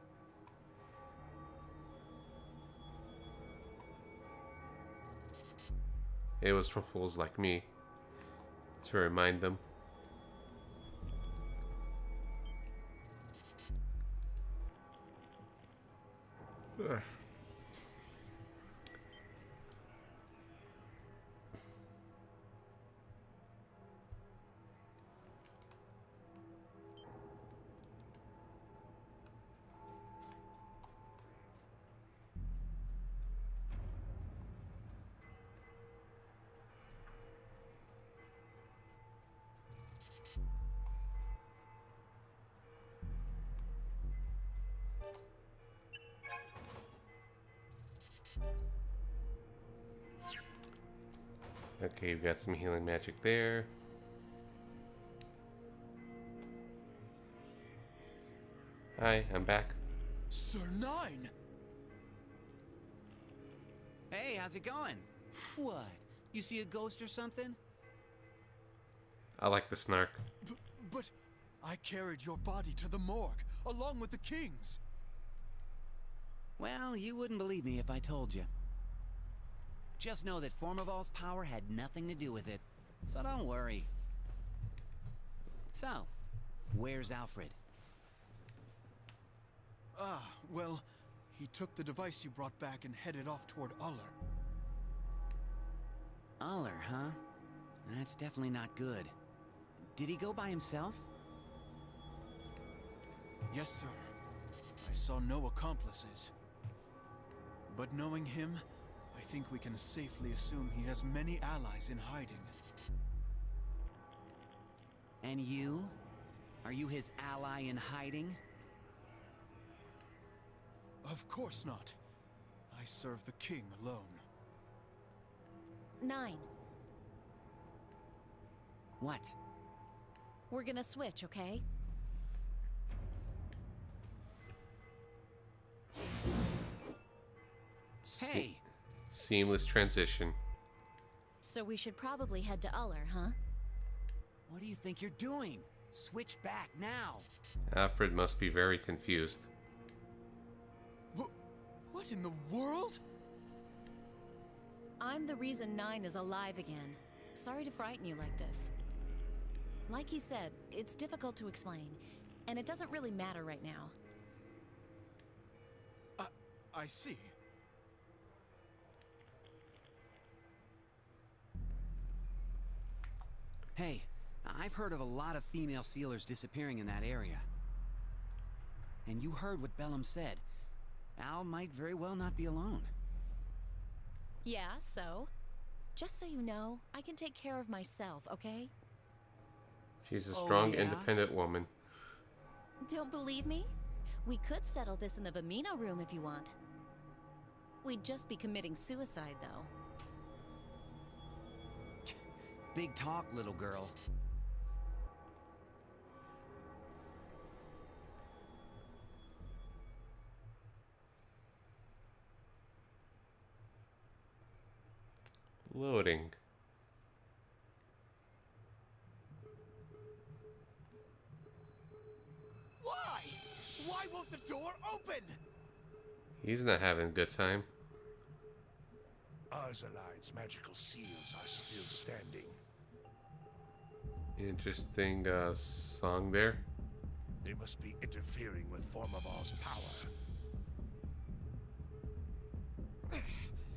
It was for fools like me. To remind them. Ugh. Okay, you've got some healing magic there. Hi, I'm back. Sir Nine! Hey, how's it going? What? You see a ghost or something? I like the snark. But I carried your body to the morgue, along with the king's. Well, you wouldn't believe me if I told you. Just know that Formival's power had nothing to do with it, so don't worry. So, where's Alfred? Ah, well, he took the device you brought back and headed off toward Uller. Uller, huh? That's definitely not good. Did he go by himself? Yes, sir. I saw no accomplices. But knowing him, I think we can safely assume he has many allies in hiding. And you? Are you his ally in hiding? Of course not. I serve the king alone. 9. What? We're gonna switch, okay? Hey! Seamless transition. So we should probably head to Uller, huh? What do you think you're doing? Switch back now! Alfred must be very confused. What in the world? I'm the reason 9 is alive again. Sorry to frighten you like this. Like he said, it's difficult to explain, and it doesn't really matter right now. I see. Hey, I've heard of a lot of female sealers disappearing in that area. And you heard what Bellum said. Al might very well not be alone. Yeah, so? Just so you know, I can take care of myself, okay? She's a Oh, strong, yeah? independent woman. Don't believe me? We could settle this in the Bamino room if you want. We'd just be committing suicide, though. Big talk, little girl. Loading. Why? Why won't the door open? He's not having a good time. Arzalide's magical seals are still standing. Interesting song there. They must be interfering with Formival's power.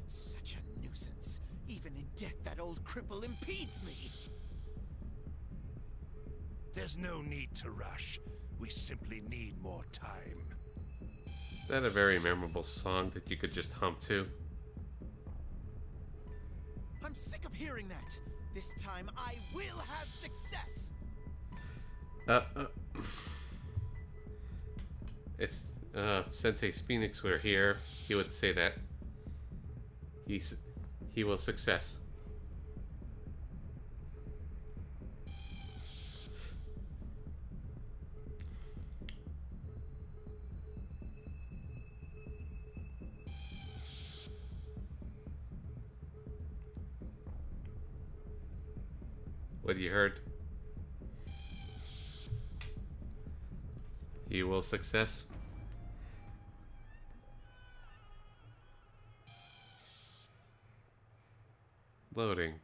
Such a nuisance. Even in death, that old cripple impedes me. There's no need to rush. We simply need more time. Is that a very memorable song that you could just hum to? I'm sick of hearing that. This time I will have success. Uh, uh. If Sensei Phoenix were here, he would say that he will success. What you heard? He will success. Loading.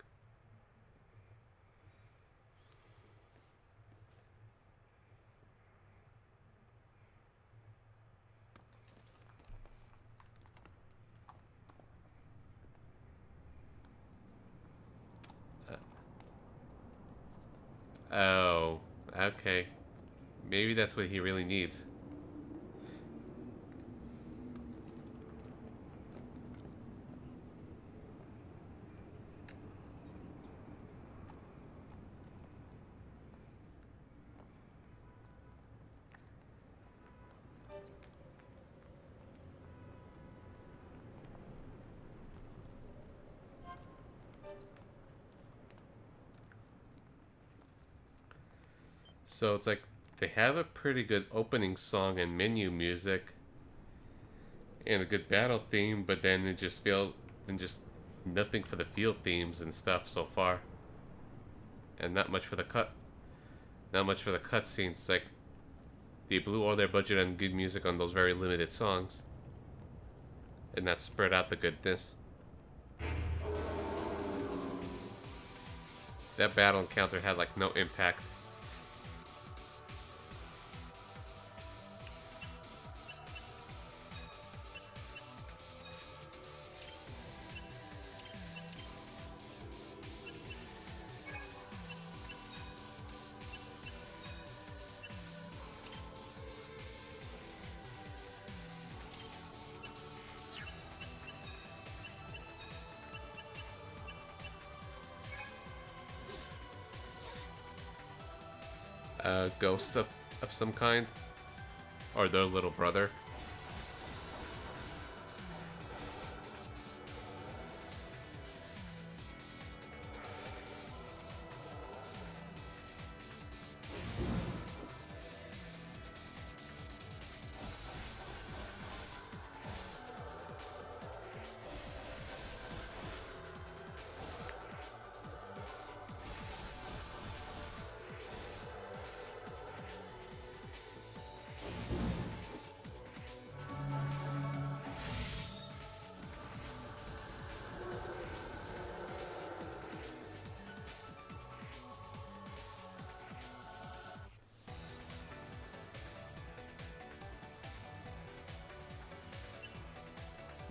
Oh, okay. Maybe that's what he really needs. So it's like they have a pretty good opening song and menu music and a good battle theme, but then it just feels and just nothing for the field themes and stuff so far. And not much for the cutscenes. Like they blew all their budget on good music on those very limited songs. And not spread out the goodness. That battle encounter had like no impact. Ghost of some kind, or their little brother.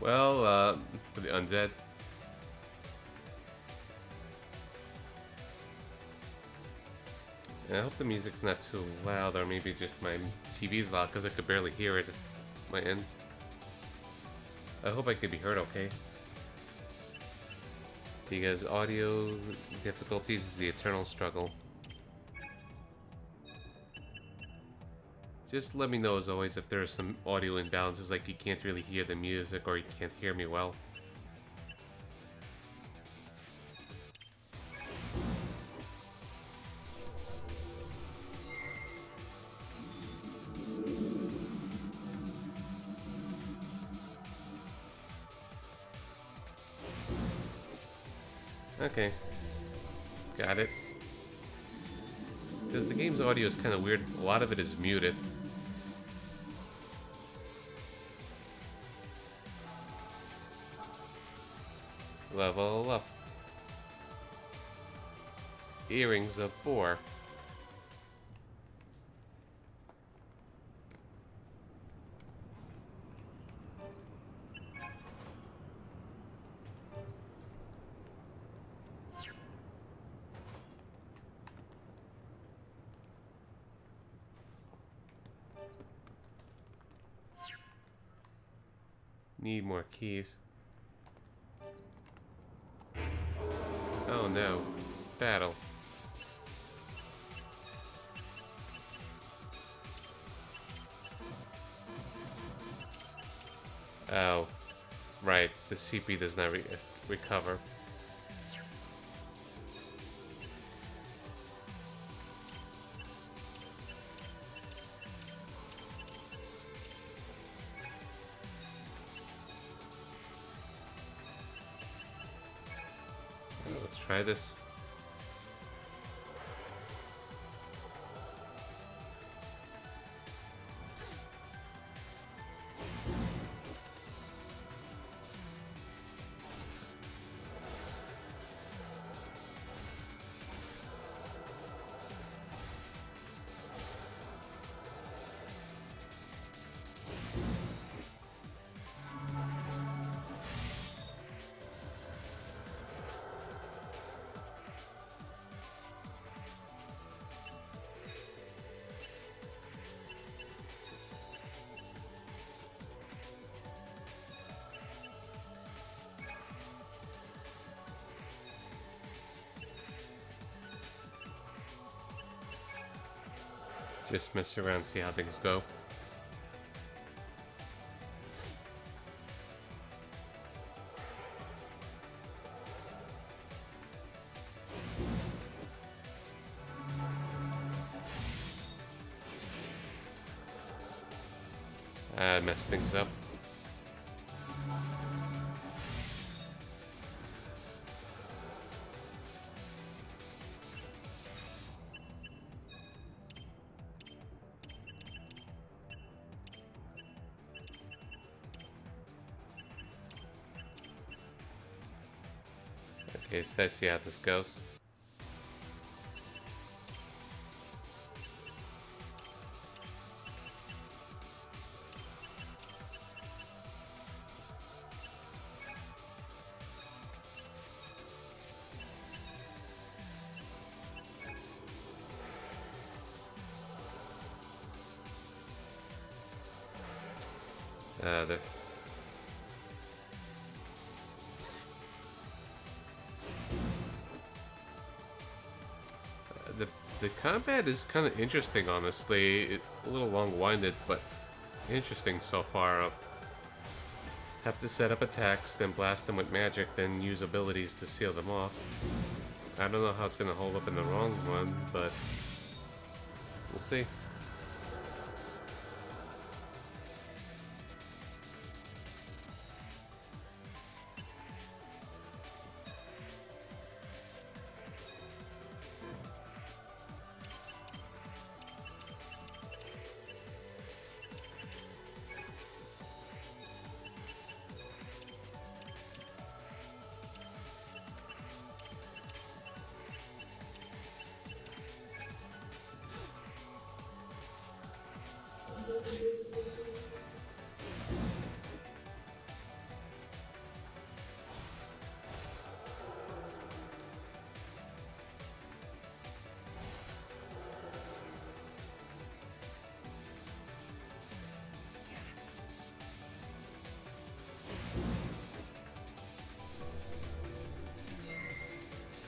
Well, for the undead. And I hope the music's not too loud, or maybe just my TV's loud, because I could barely hear it at my end. I hope I could be heard okay. Because audio difficulties is the eternal struggle. Just let me know, as always, if there's some audio imbalances, like you can't really hear the music or you can't hear me well. Okay. Got it. Because the game's audio is kind of weird. A lot of it is muted. Level up. Earrings of Boar. Need more keys. Oh no. Battle. Oh. Right. The CP does not recover. Let's try this. Just mess around, see how things go. Mess things up. Okay, so let's see how this goes. The combat is kind of interesting, honestly. A little long-winded, but interesting so far. Have to set up attacks, then blast them with magic, then use abilities to seal them off. I don't know how it's going to hold up in the wrong one, but we'll see.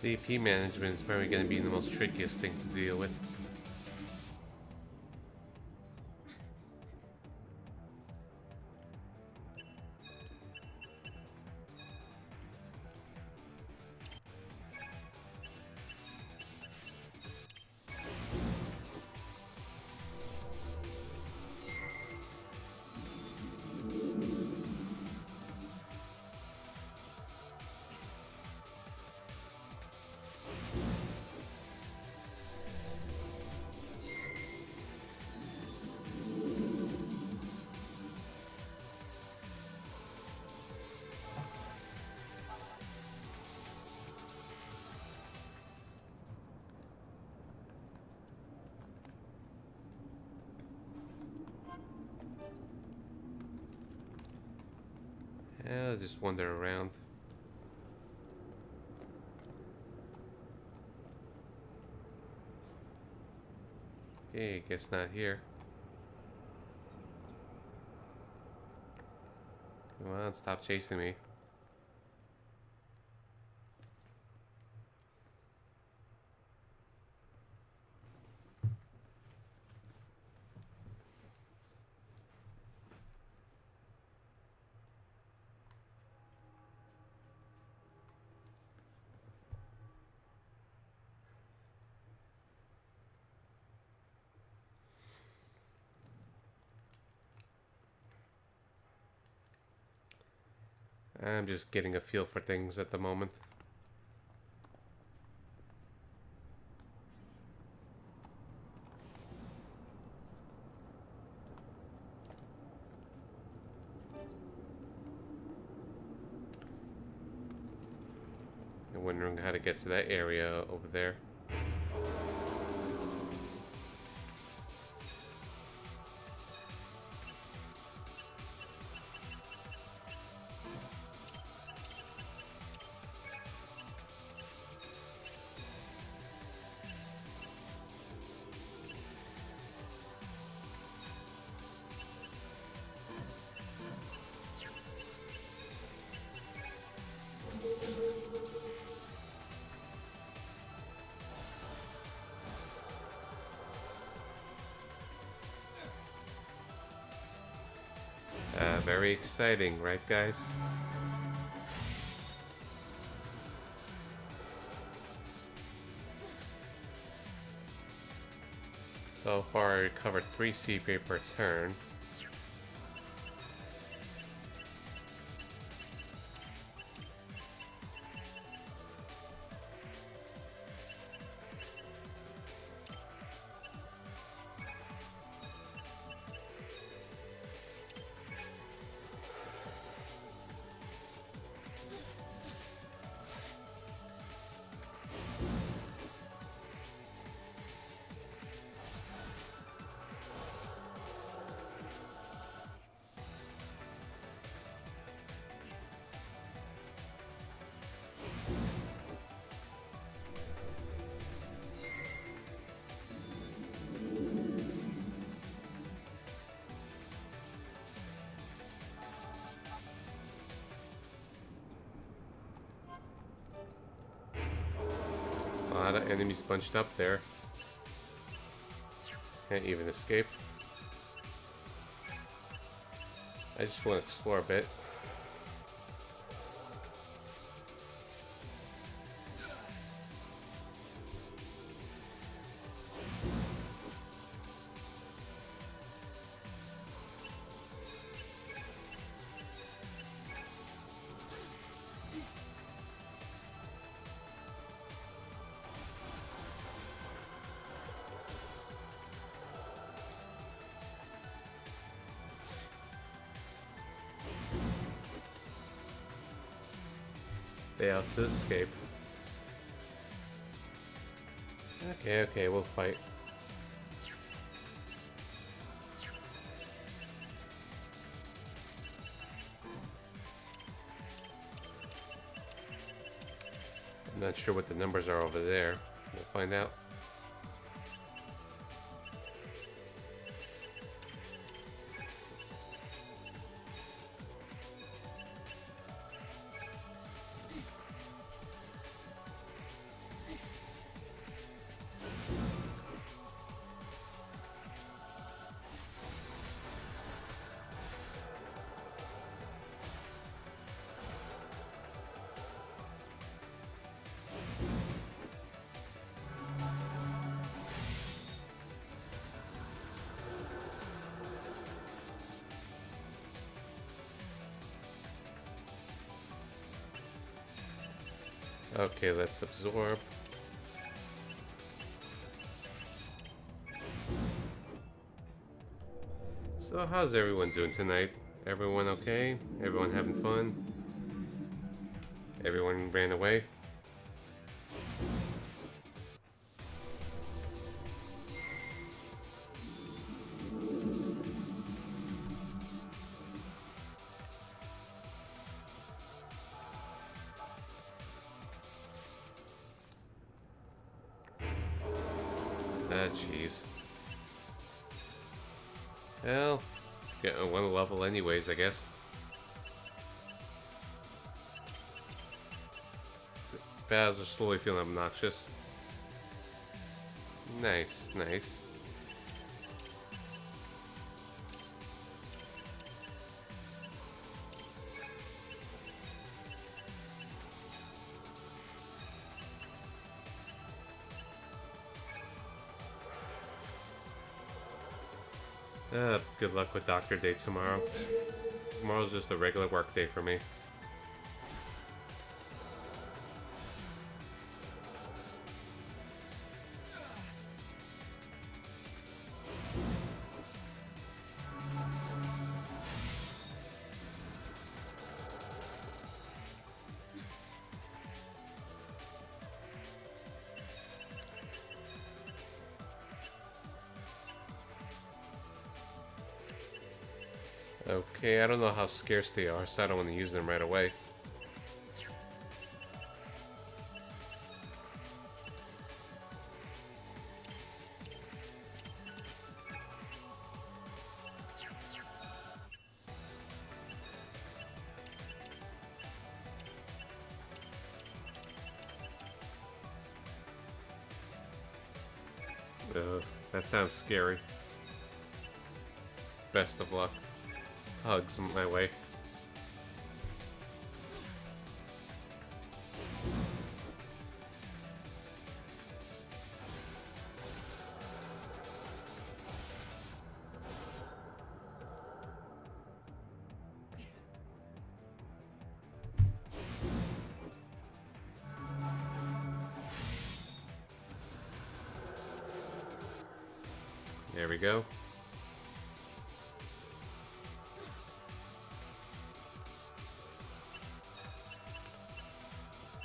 CP management is probably going to be the most trickiest thing to deal with. I'll just wander around. Okay, guess not here. Come on, stop chasing me. I'm just getting a feel for things at the moment. I'm wondering how to get to that area over there. Very exciting, right guys? So far I recovered 3 CP per turn. A lot of enemies bunched up there. Can't even escape. I just want to explore a bit. Fail to escape. Okay, we'll fight. I'm not sure what the numbers are over there. We'll find out. Okay, let's absorb. So how's everyone doing tonight? Everyone okay? Everyone having fun? Everyone ran away? Ah, jeez. Well, getting one level anyways, I guess. battles are slowly feeling obnoxious. Nice, nice. Good luck with Doctor Day tomorrow. Tomorrow's just a regular work day for me. Okay, I don't know how scarce they are, so I don't want to use them right away. That sounds scary. Best of luck. Hugs my way. There we go.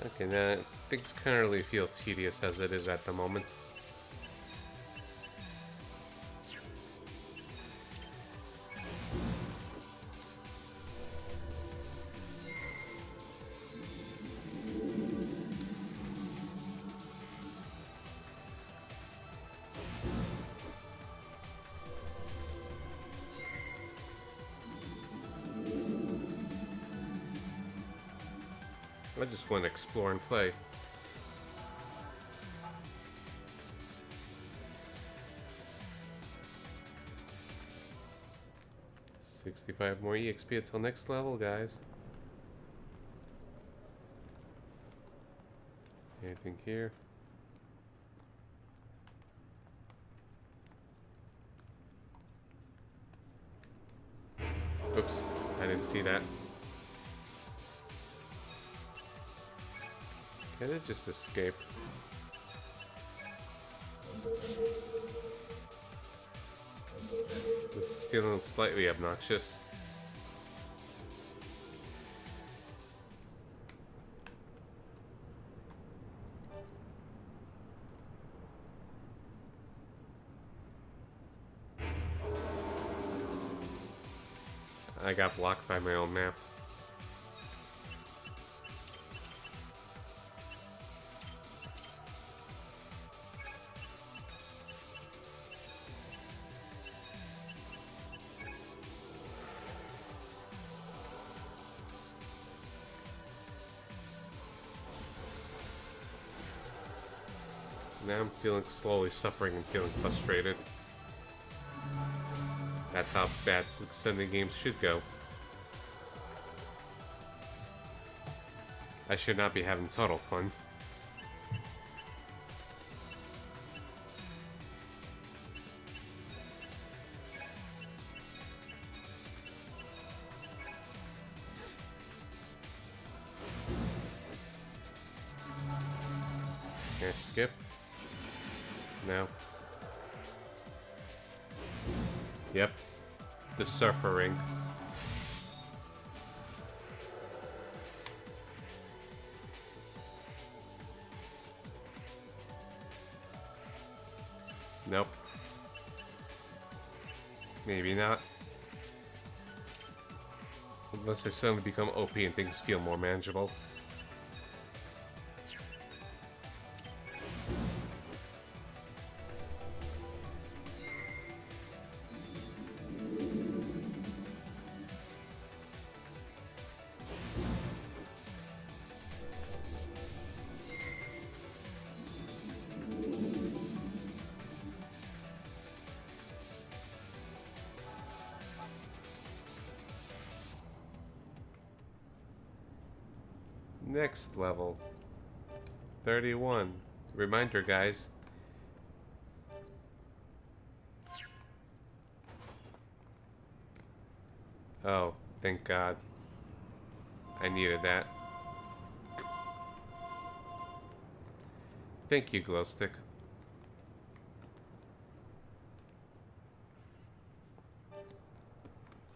Okay, now things currently feel tedious as it is at the moment. I just want to explore and play. $65 more EXP until next level, guys. Anything here? Oops, I didn't see that. Can it just escape? This is feeling slightly obnoxious. I got blocked by my own map. Now I'm feeling slowly suffering and feeling frustrated. That's how bad Sunday games should go. I should not be having total fun. Can I skip? No. Yep. The surfer ring. Nope. Maybe not. Unless I suddenly become OP and things feel more manageable. Next level. 31. Reminder, guys. Oh, thank God. I needed that. Thank you, Glowstick.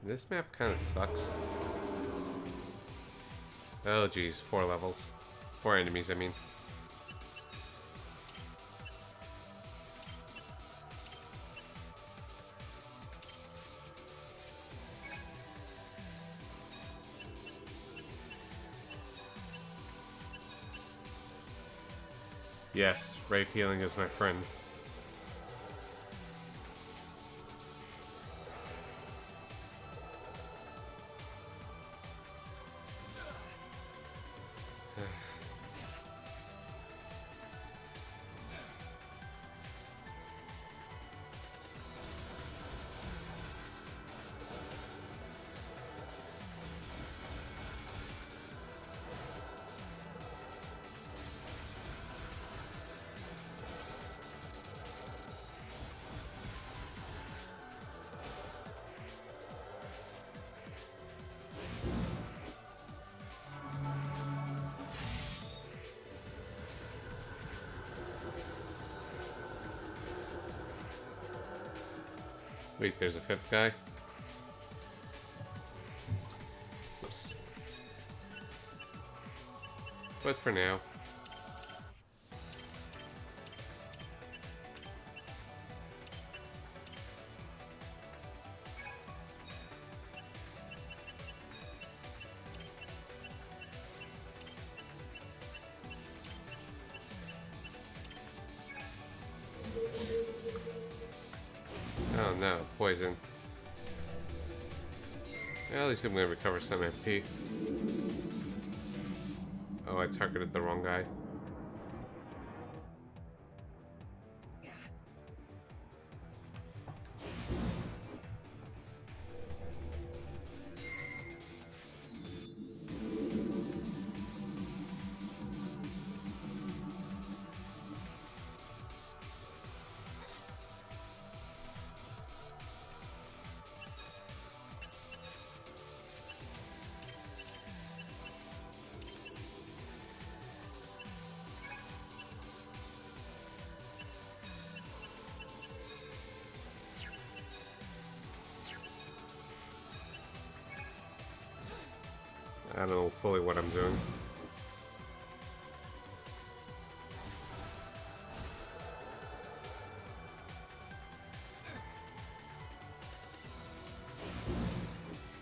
This map kind of sucks. Oh geez, 4 levels. 4 enemies, I mean. Yes, rape healing is my friend. Wait, there's a 5th guy? Oops. But for now. Oh no, poison. Well, at least I'm gonna recover some MP. Oh, I targeted the wrong guy. I don't know fully what I'm doing.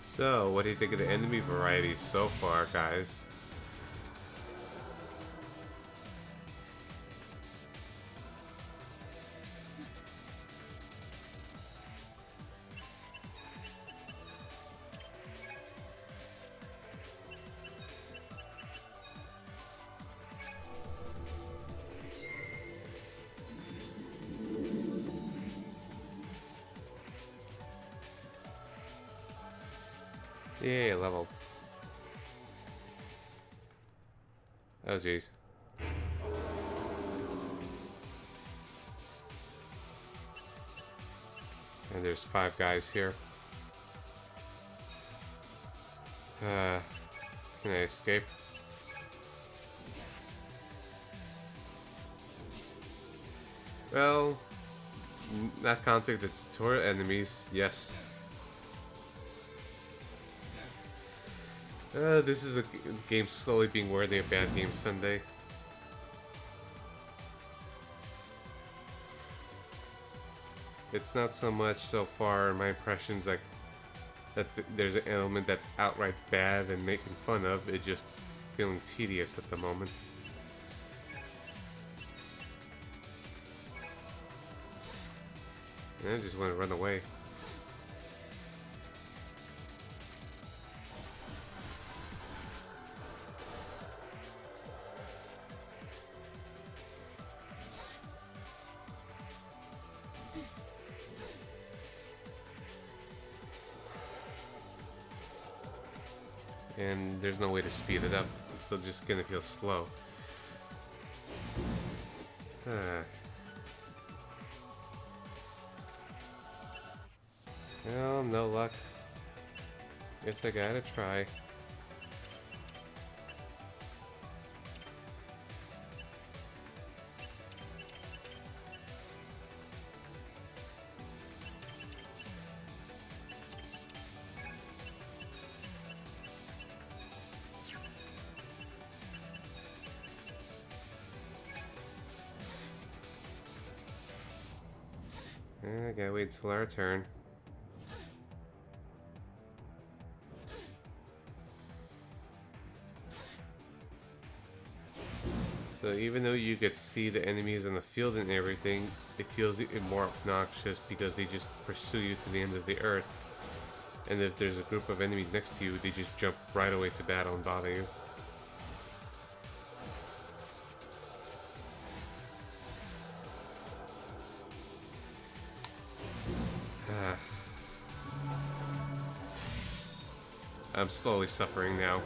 So, what do you think of the enemy variety so far, guys? Yeah, level. Oh, jeez. And there's 5 guys here. Can I escape? Well, not counting the tutorial enemies, yes. This is a game slowly being worthy of Bad Game Sunday. It's not so much so far, my impressions, like that there's an element that's outright bad and making fun of. It's just feeling tedious at the moment. And I just want to run away. And there's no way to speed it up, so it's just gonna feel slow. Well, no luck. Guess I gotta try. I gotta wait until our turn. So even though you get to see the enemies in the field and everything, it feels even more obnoxious because they just pursue you to the end of the earth. And if there's a group of enemies next to you, they just jump right away to battle and bother you. I'm slowly suffering now.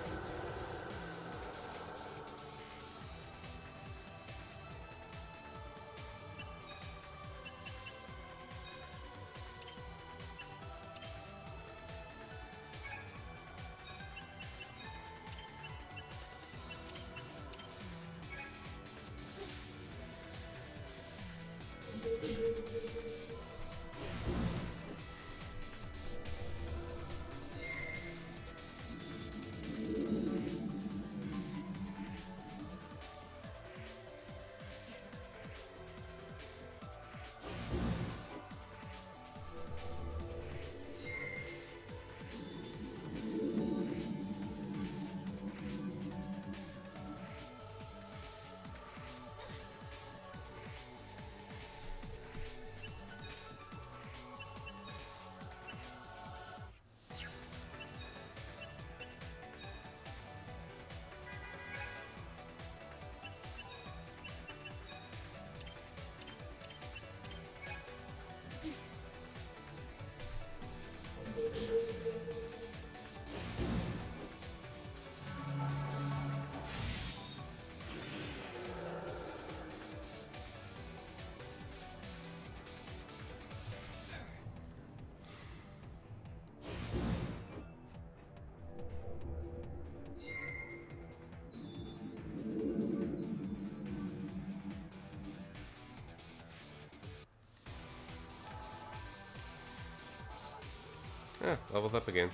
Ah, leveled up again.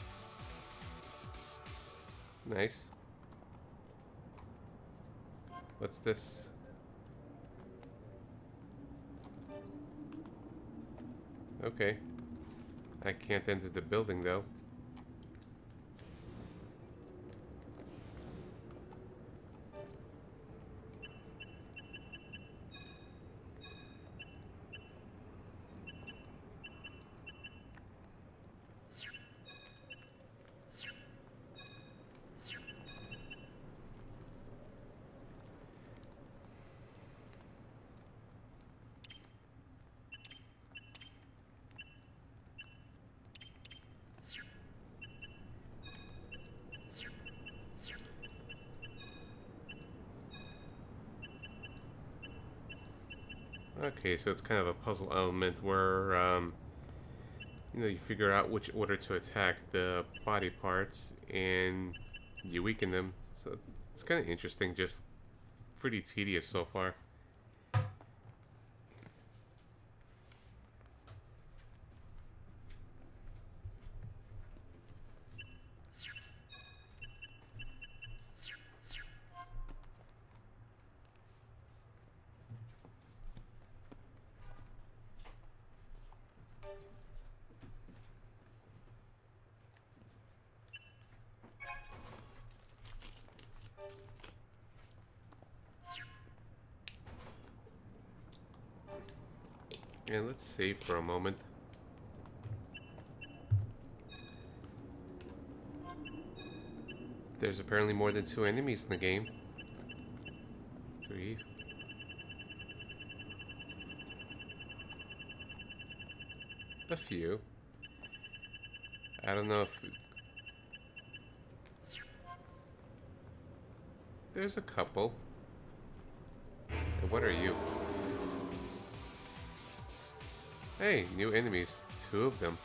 Nice. What's this? Okay. I can't enter the building though. Okay, so it's kind of a puzzle element where, you know, you figure out which order to attack the body parts and you weaken them. So it's kind of interesting, just pretty tedious so far. And let's save for a moment. There's apparently more than 2 enemies in the game. 3. A few. I don't know if... There's a couple. And what are you? Hey, new enemies. 2 of them.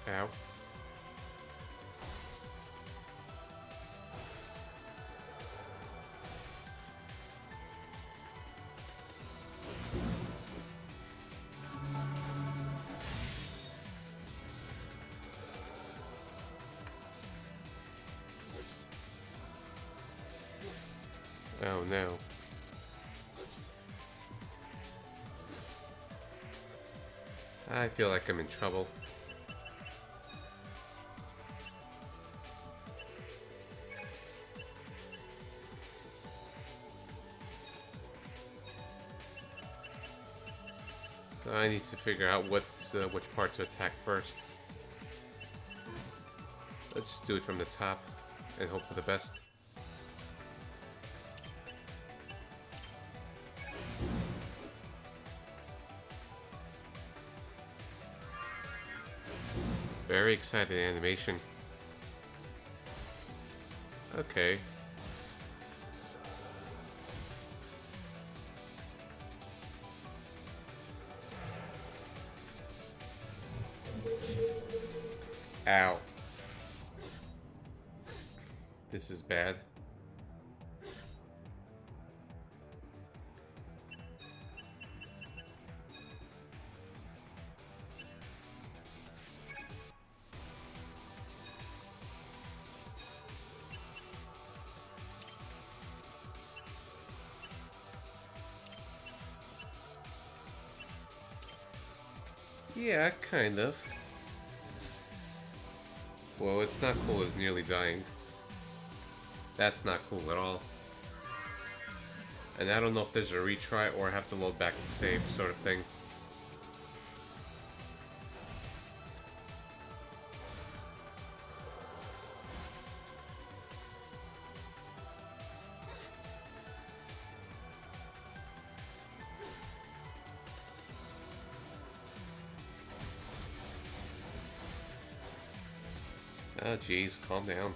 Ow. Oh no. I feel like I'm in trouble. So I need to figure out which part to attack first. Let's just do it from the top and hope for the best. Very excited animation. Okay. Ow. This is bad. Yeah, kind of. Well, it's not cool as nearly dying. That's not cool at all. And I don't know if there's a retry or I have to load back to save sort of thing. Oh jeez, calm down.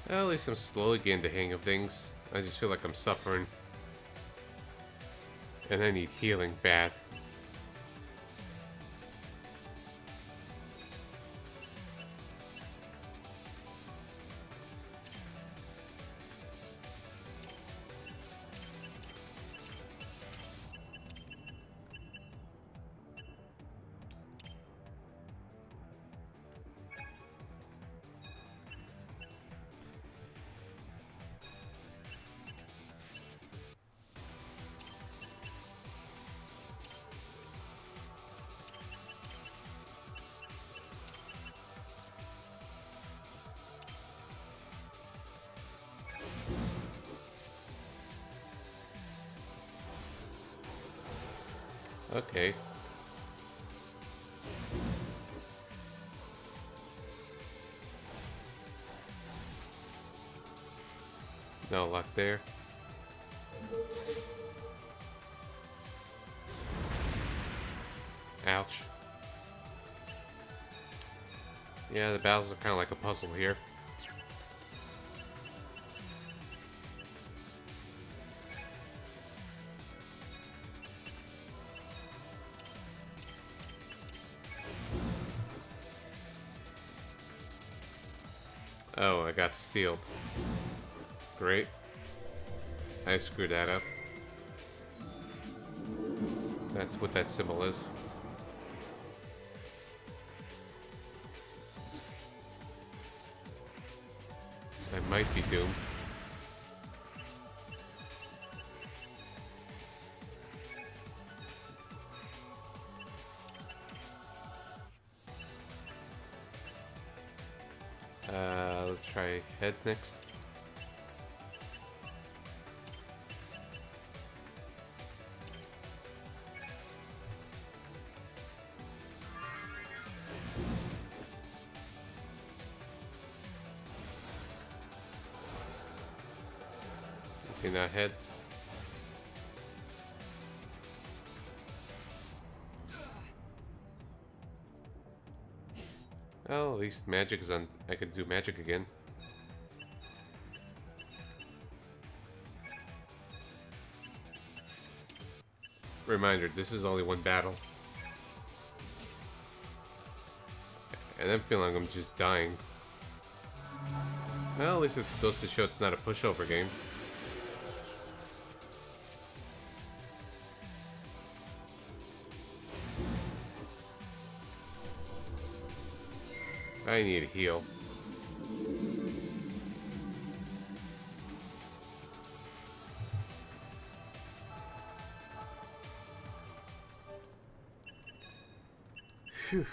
Well, at least I'm slowly getting the hang of things. I just feel like I'm suffering. And I need healing bad. Okay. No luck there. Ouch. Yeah, the battles are kind of like a puzzle here. Oh, I got sealed. Great. I screwed that up. That's what that symbol is. I might be doomed. Let's try head next. Okay, now head. Well, at least magic is on. I can do magic again. Reminder, this is only one battle. And I'm feeling I'm just dying. Well, at least it goes to show it's not a pushover game. I need a heal. Phew.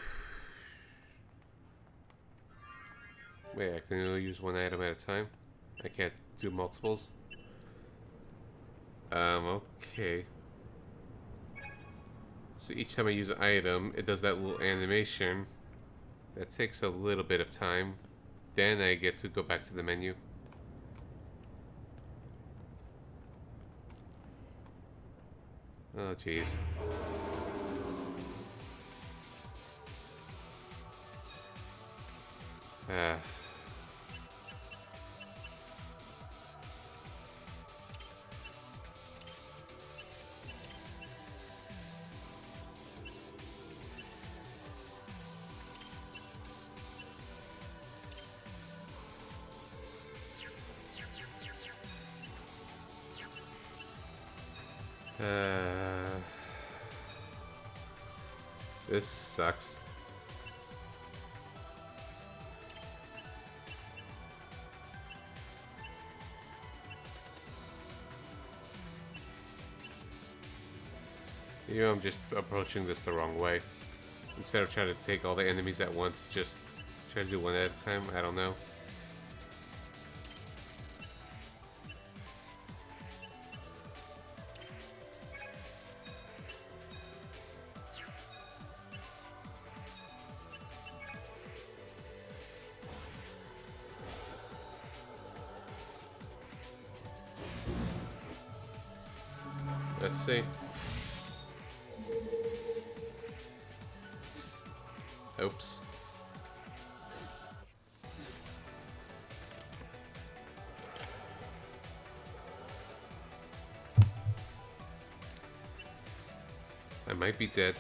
Wait, I can only use one item at a time? I can't do multiples? Okay. So each time I use an item, it does that little animation. That takes a little bit of time. Then I get to go back to the menu. Oh, jeez. Ah. This sucks. You know, I'm just approaching this the wrong way. Instead of trying to take all the enemies at once, just try to do one at a time. I don't know. Let's see. Oops. I might be dead.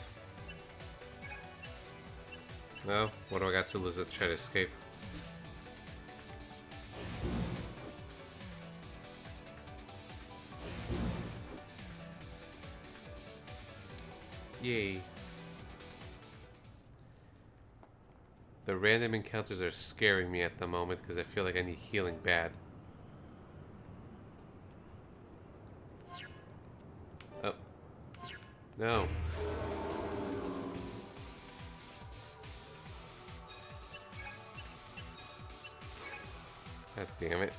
Well, what do I got to lose? Let's try to escape. Yay. The random encounters are scaring me at the moment because I feel like I need healing bad. Oh. No. God damn it.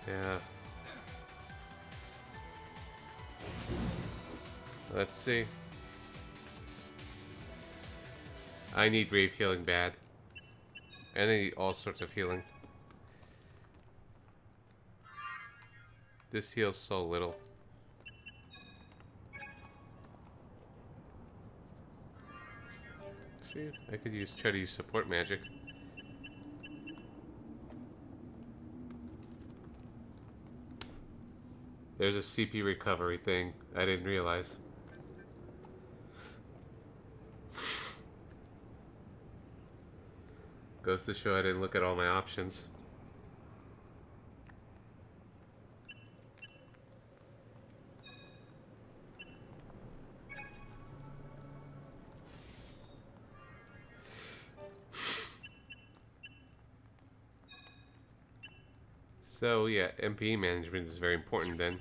Yeah. Let's see. I need rave healing bad. And I need all sorts of healing. This heals so little. Actually, I could try to use support magic. There's a CP recovery thing. I didn't realize. Goes to show I didn't look at all my options. So yeah, MP management is very important then.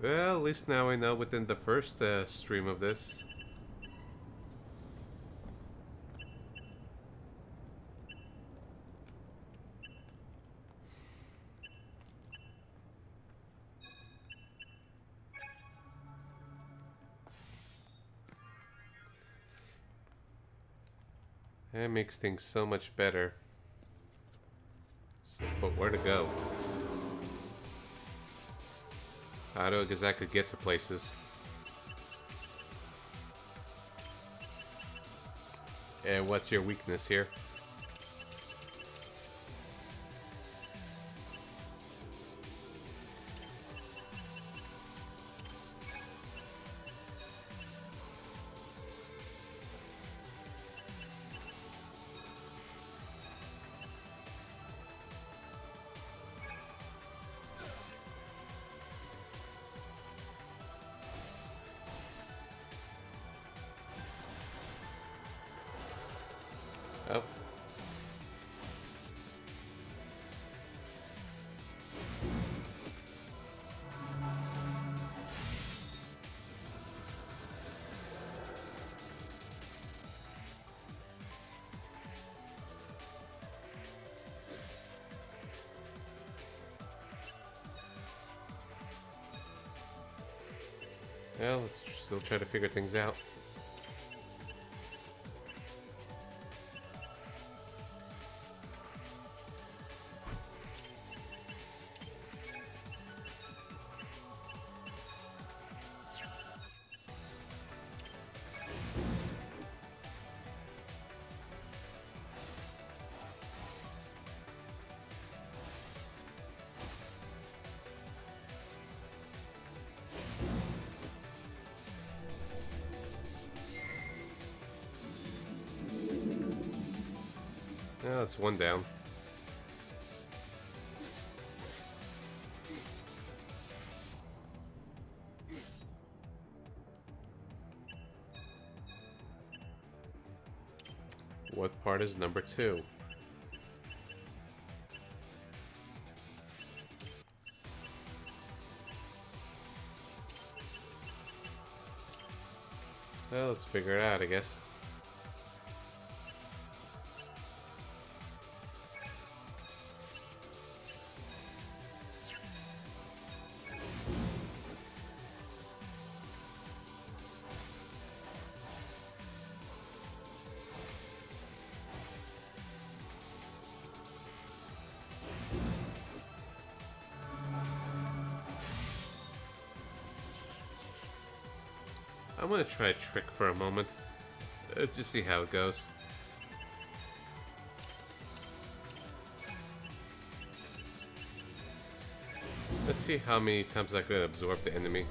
Well, at least now I know within the first stream of this. That makes things so much better. So, but where to go? How do I exactly get to places? And what's your weakness here? Oh. Well, let's still try to figure things out. Oh, that's one down. What part is number 2? Well, let's figure it out, I guess. I'm gonna try a trick for a moment. Just see how it goes. Let's see how many times I can absorb the enemy.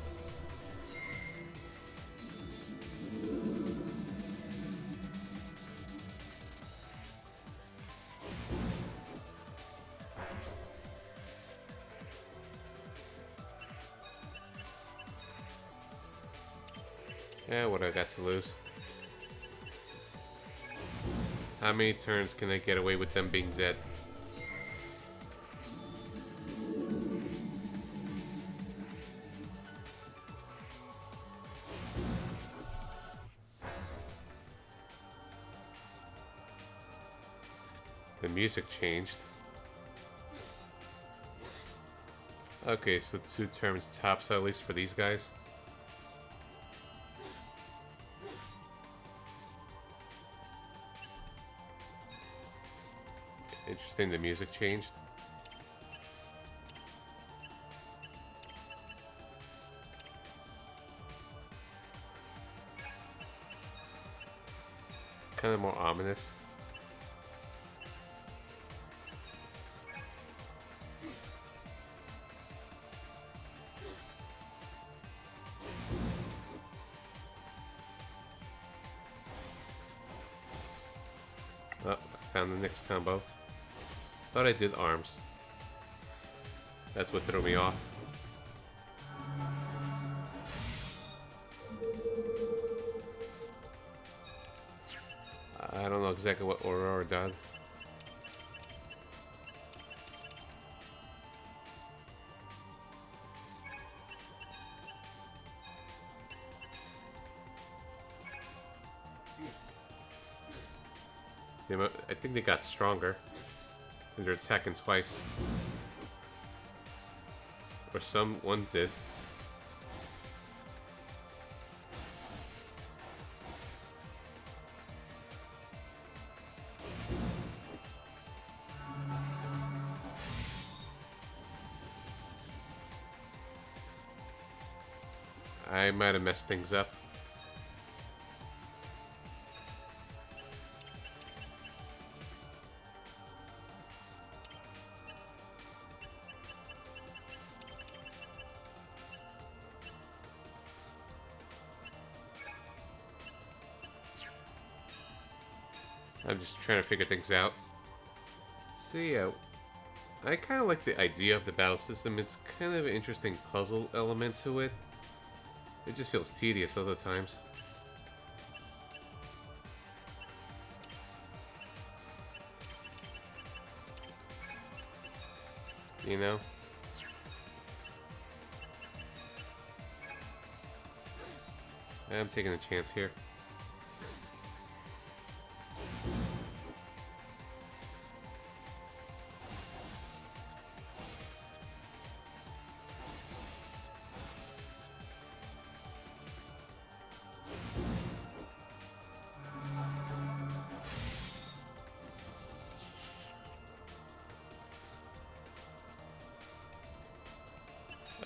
Yeah, what I got to lose? How many turns can I get away with them being dead? The music changed. Okay, so 2 turns tops at least for these guys. Interesting, the music changed. Kind of more ominous. Oh, I found the next combo. Thought I did arms. That's what threw me off. I don't know exactly what Aurora does. I think they got stronger. And they're attacking twice. Or one did. I might have messed things up. I'm just trying to figure things out. So yeah, I kind of like the idea of the battle system. It's kind of an interesting puzzle element to it. It just feels tedious other times. You know? I'm taking a chance here.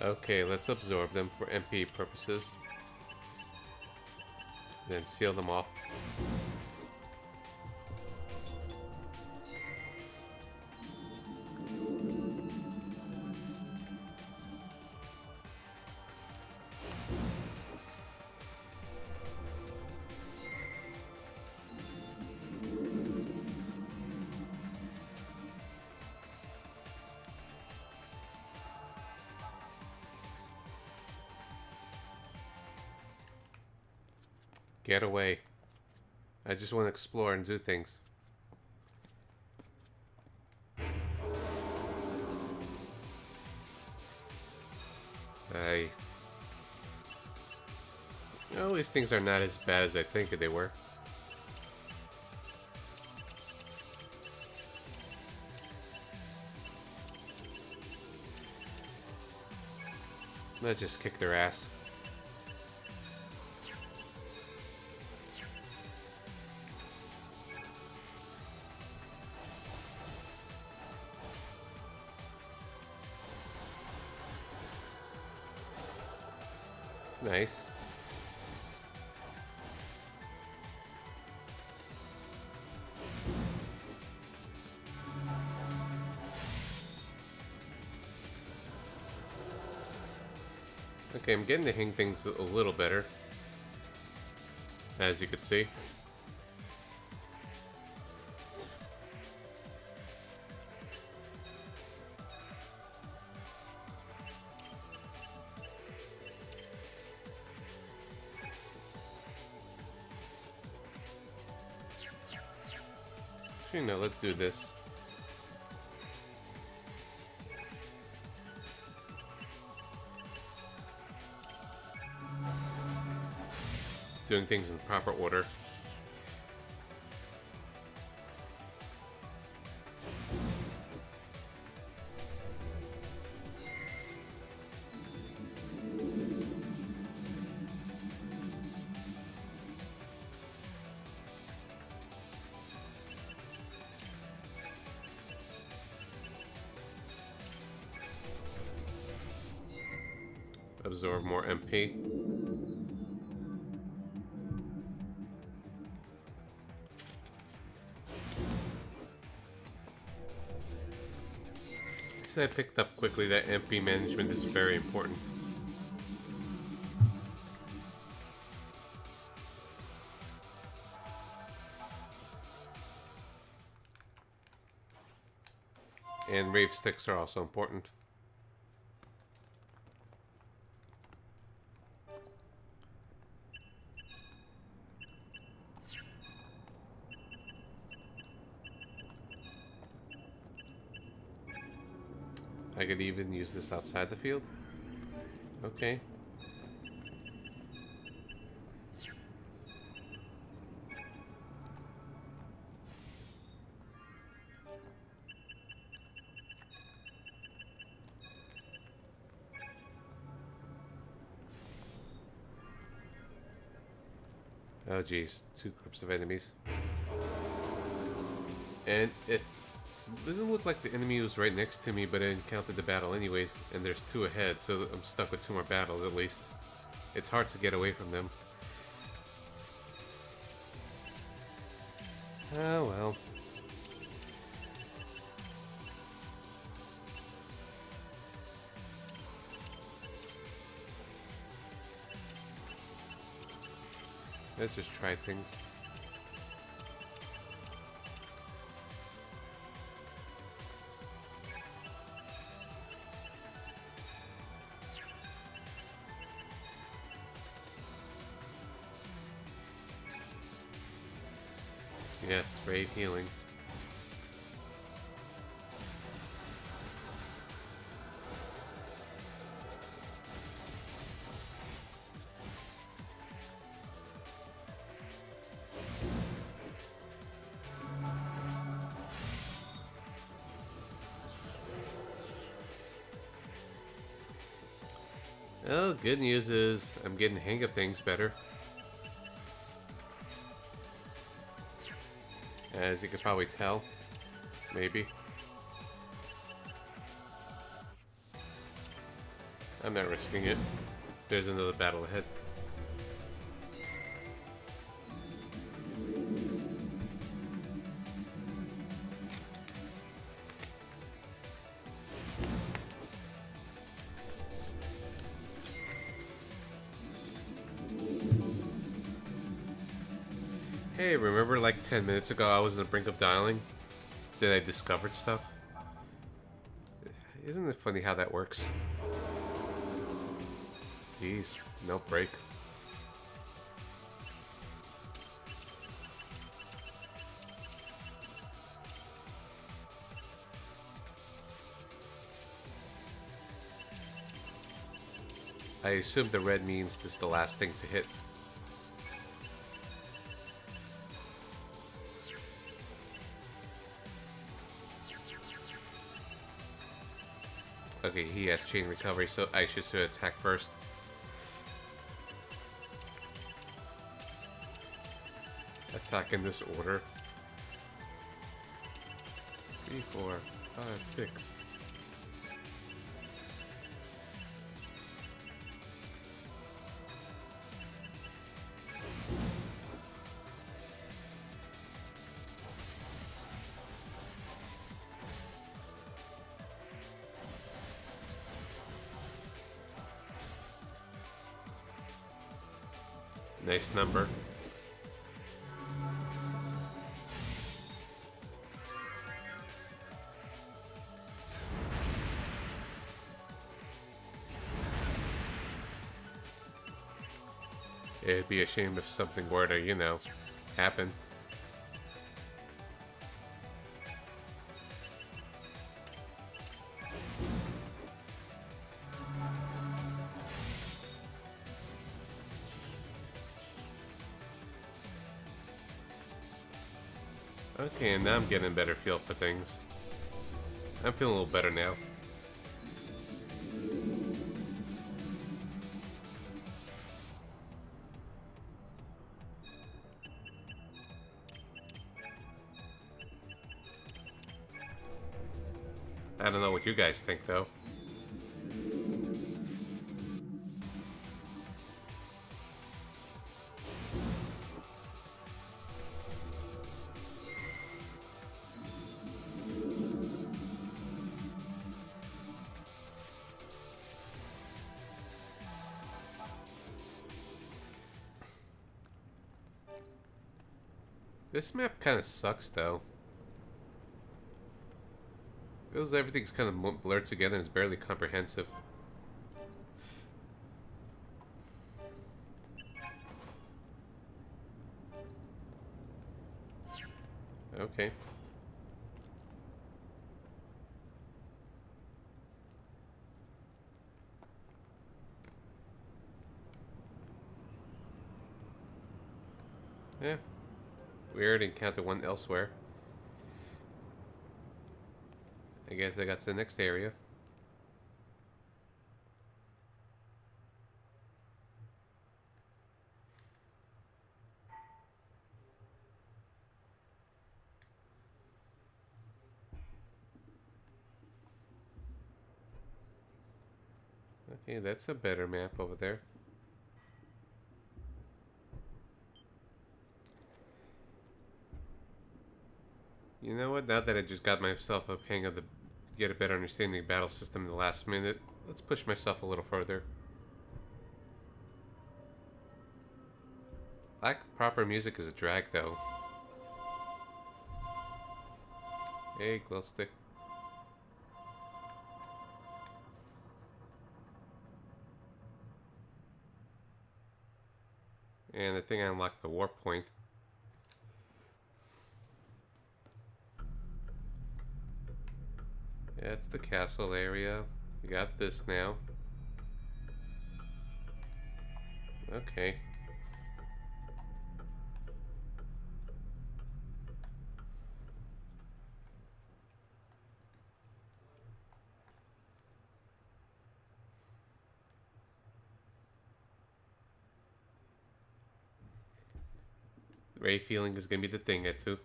Okay, let's absorb them for MP purposes. Then seal them off. Get away. I just want to explore and do things. Well, these things are not as bad as I think they were. Let's just kick their ass. Nice. Okay, I'm getting to hang things a little better, as you can see. Actually, no, let's do this. Doing things in proper order. Absorb more MP. So I picked up quickly that MP management is very important. And rave sticks are also important. I could even use this outside the field. Okay. Oh geez, 2 groups of enemies. And it doesn't look like the enemy was right next to me, but I encountered the battle anyways, and there's 2 ahead, so I'm stuck with 2 more battles at least. It's hard to get away from them. Oh well. Let's just try things. Yes, rave healing. Oh, good news is I'm getting the hang of things better. As you could probably tell, maybe. I'm not risking it. There's another battle ahead. Hey, remember like 10 minutes ago I was on the brink of dialing? Then I discovered stuff? Isn't it funny how that works? Jeez, no break. I assume the red means this is the last thing to hit. Okay, he has chain recovery, so I should attack first. Attack in this order. 3, 4, 5, 6. Nice number. It'd be a shame if something were to, you know, happen. Okay, and now I'm getting a better feel for things. I'm feeling a little better now. I don't know what you guys think, though. This map kind of sucks, though. Feels everything's kind of blurred together and it's barely comprehensive. Okay. Yeah. We already encountered one elsewhere. I guess I got to the next area. Okay, that's a better map over there. You know what? Now that I just got myself a hang of get a better understanding of the battle system in the last minute, let's push myself a little further. Lack of proper music is a drag, though. Hey, glow stick. And I think I unlocked the warp point. Yeah, it's the castle area. We got this now. Okay. Ray feeling is gonna be the thing, Etsu.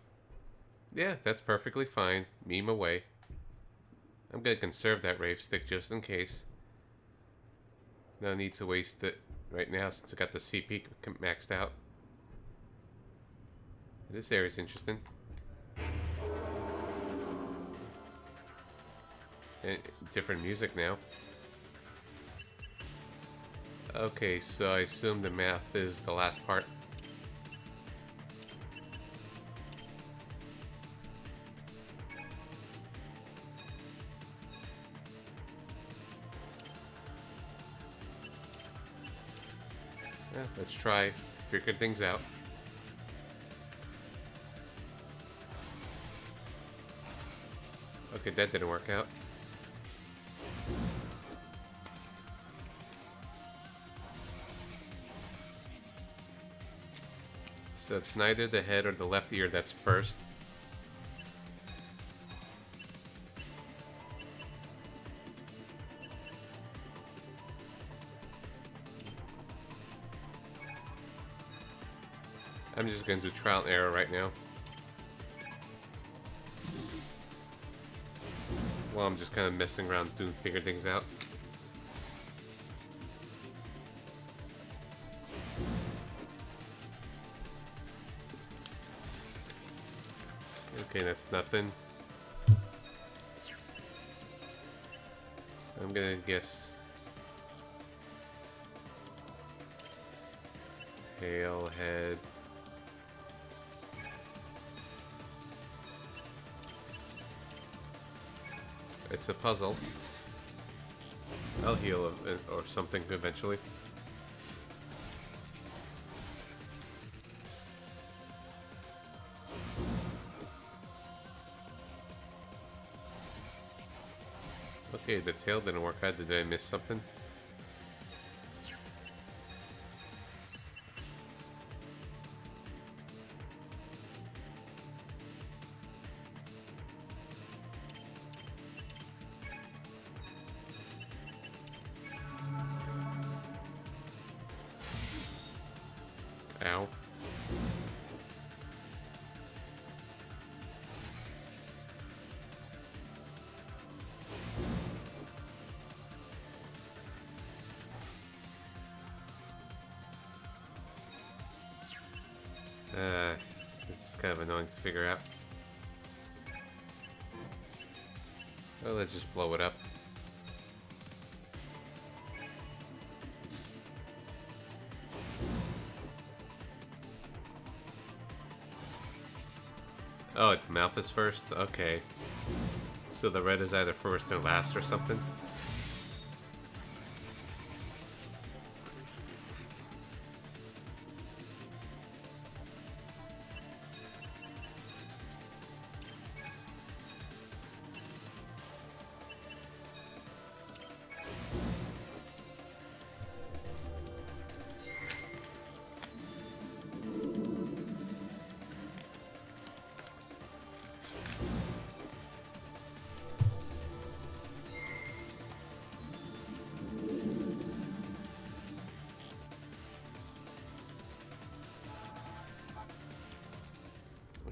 Yeah, that's perfectly fine. Meme away. I'm gonna conserve that rave stick just in case. No need to waste it right now since I got the CP maxed out. This area's interesting. And different music now. Okay, so I assume the math is the last part. Yeah, let's try figure things out. Okay, that didn't work out. So it's neither the head or the left ear that's first. I'm just going to do trial and error right now. Well, I'm just kind of messing around to figure things out. Okay, that's nothing. So I'm gonna guess tail, head. It's a puzzle. I'll heal or something eventually. Okay, the tail didn't work out. Did I miss something? Ow. This is kind of annoying to figure out. Well, let's just blow it up. Oh, the mouth is first? Okay. So the red is either first or last or something?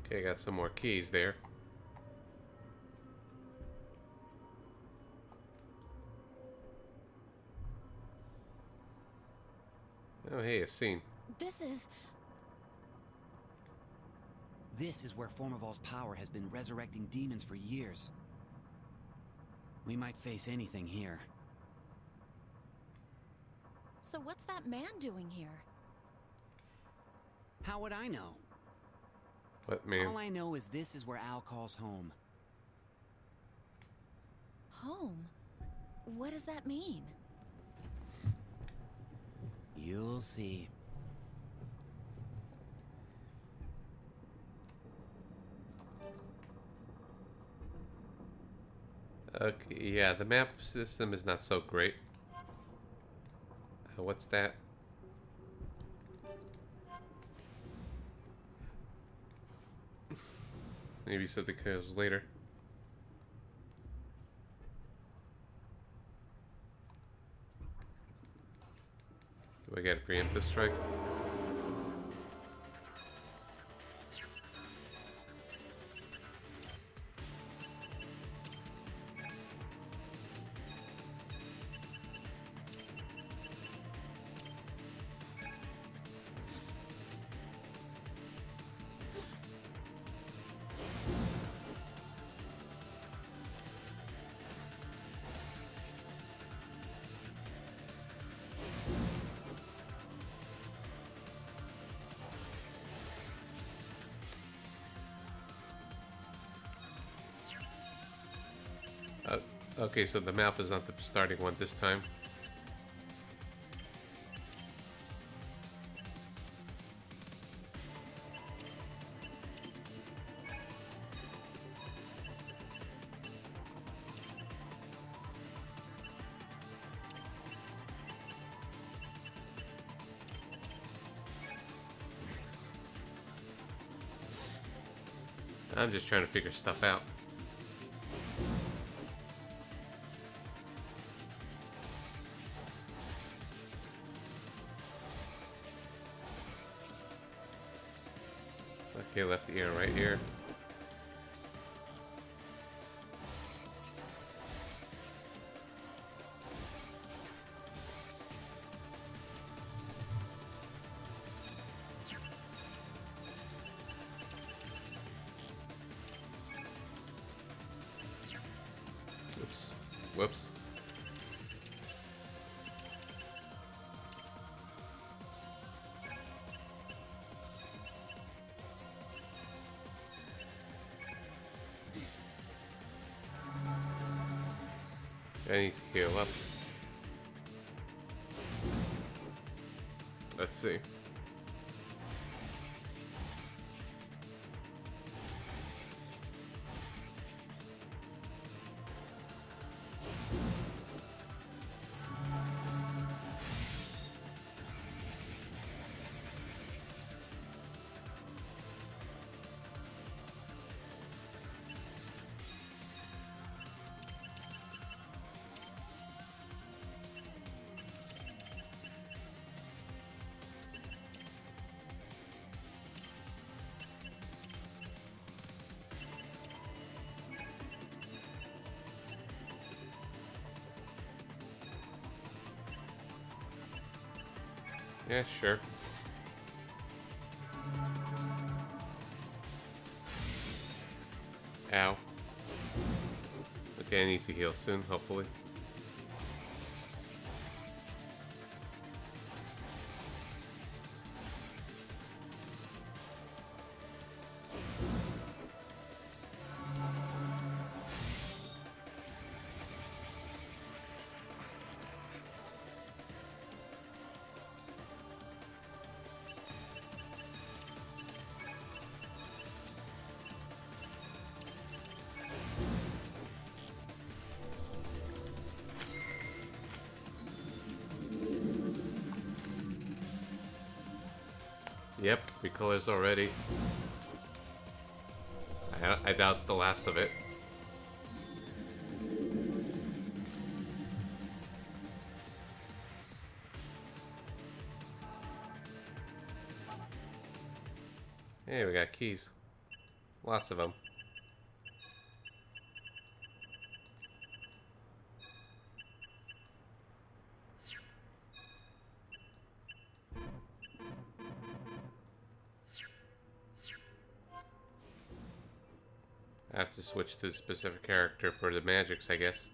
Okay, got some more keys there. Oh, hey, a scene. This is... This is where Formivol's power has been resurrecting demons for years. We might face anything here. So what's that man doing here? How would I know? What, man? All I know is this is where Al calls home. Home? What does that mean? You'll see. Okay, yeah, the map system is not so great. What's that? Maybe something comes later. Do I get a preemptive strike? Okay, so the map is not the starting one this time. I'm just trying to figure stuff out. Okay, left ear right here. Oops. Whoops. I need to heal up. Let's see. Yeah, sure. Ow. Okay, I need to heal soon, hopefully. Yep, 3 colors already. I doubt it's the last of it. Hey, we got keys. Lots of them. I have to switch to a specific character for the magics, I guess.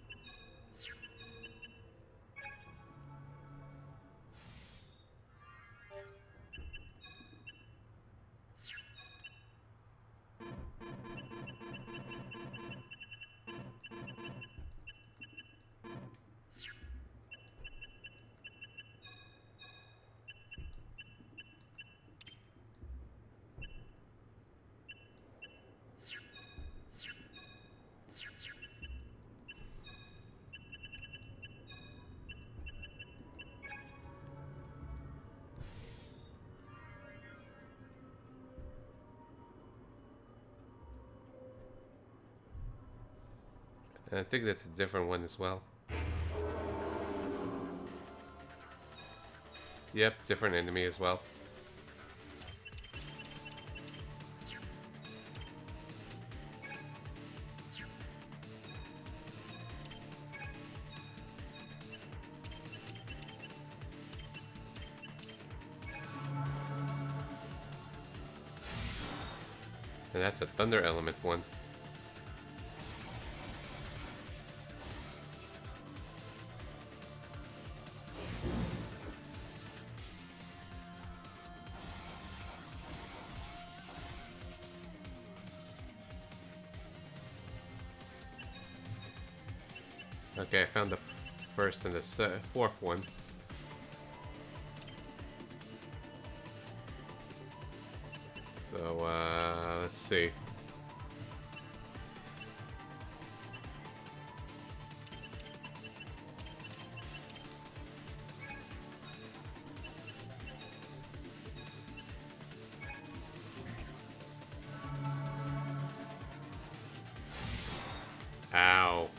And I think that's a different one as well. Yep, different enemy as well. And that's a thunder element one. Okay, I found the first and the fourth one. So, let's see. Ow.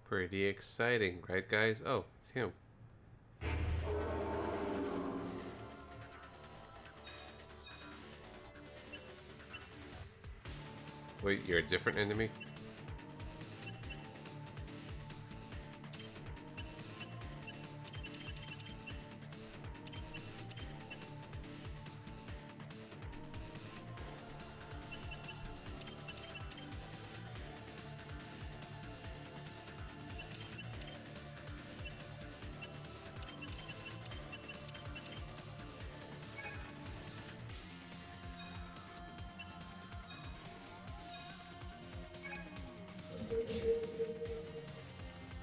Pretty exciting, right guys? Oh, it's him. Wait, you're a different enemy?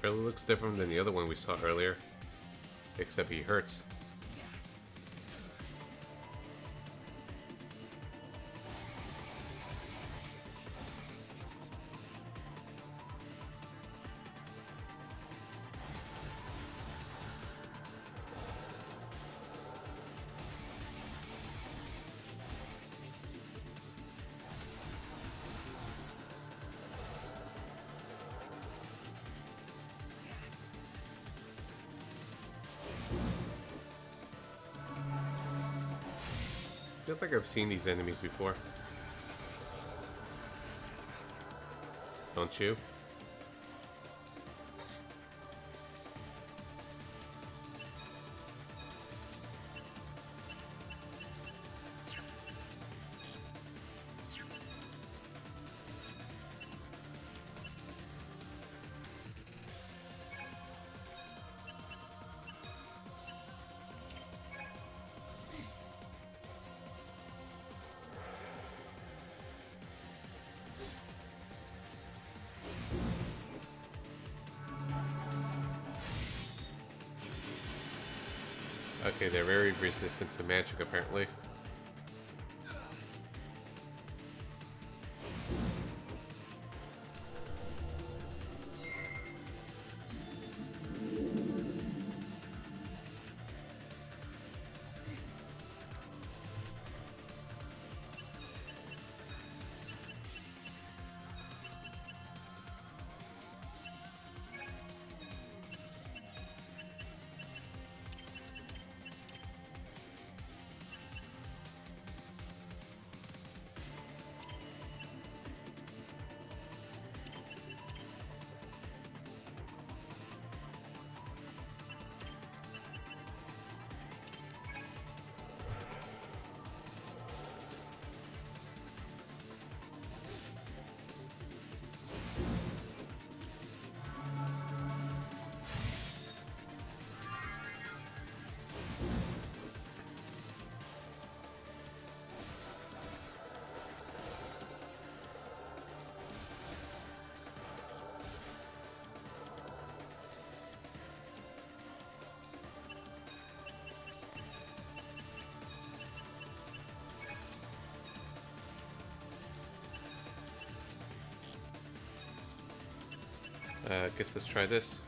Really looks different than the other one we saw earlier. Except he hurts. feel like I've seen these enemies before. Don't you? Okay, they're very resistant to magic, apparently. I guess let's try this.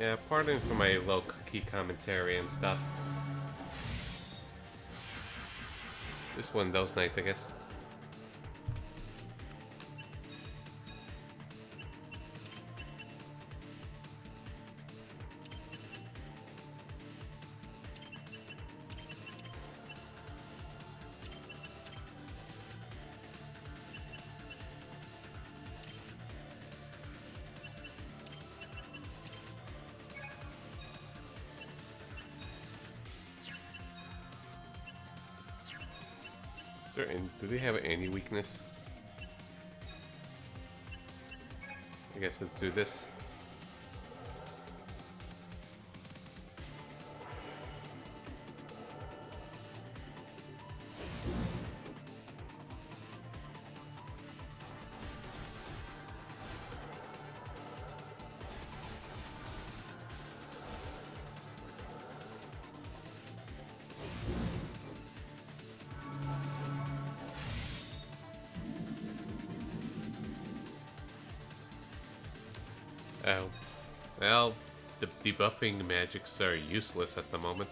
Yeah, pardon for my low-key commentary and stuff. Just one of those nights, I guess. Certain. Do they have any weakness? I guess let's do this. Oh. Well, the debuffing magics are useless at the moment.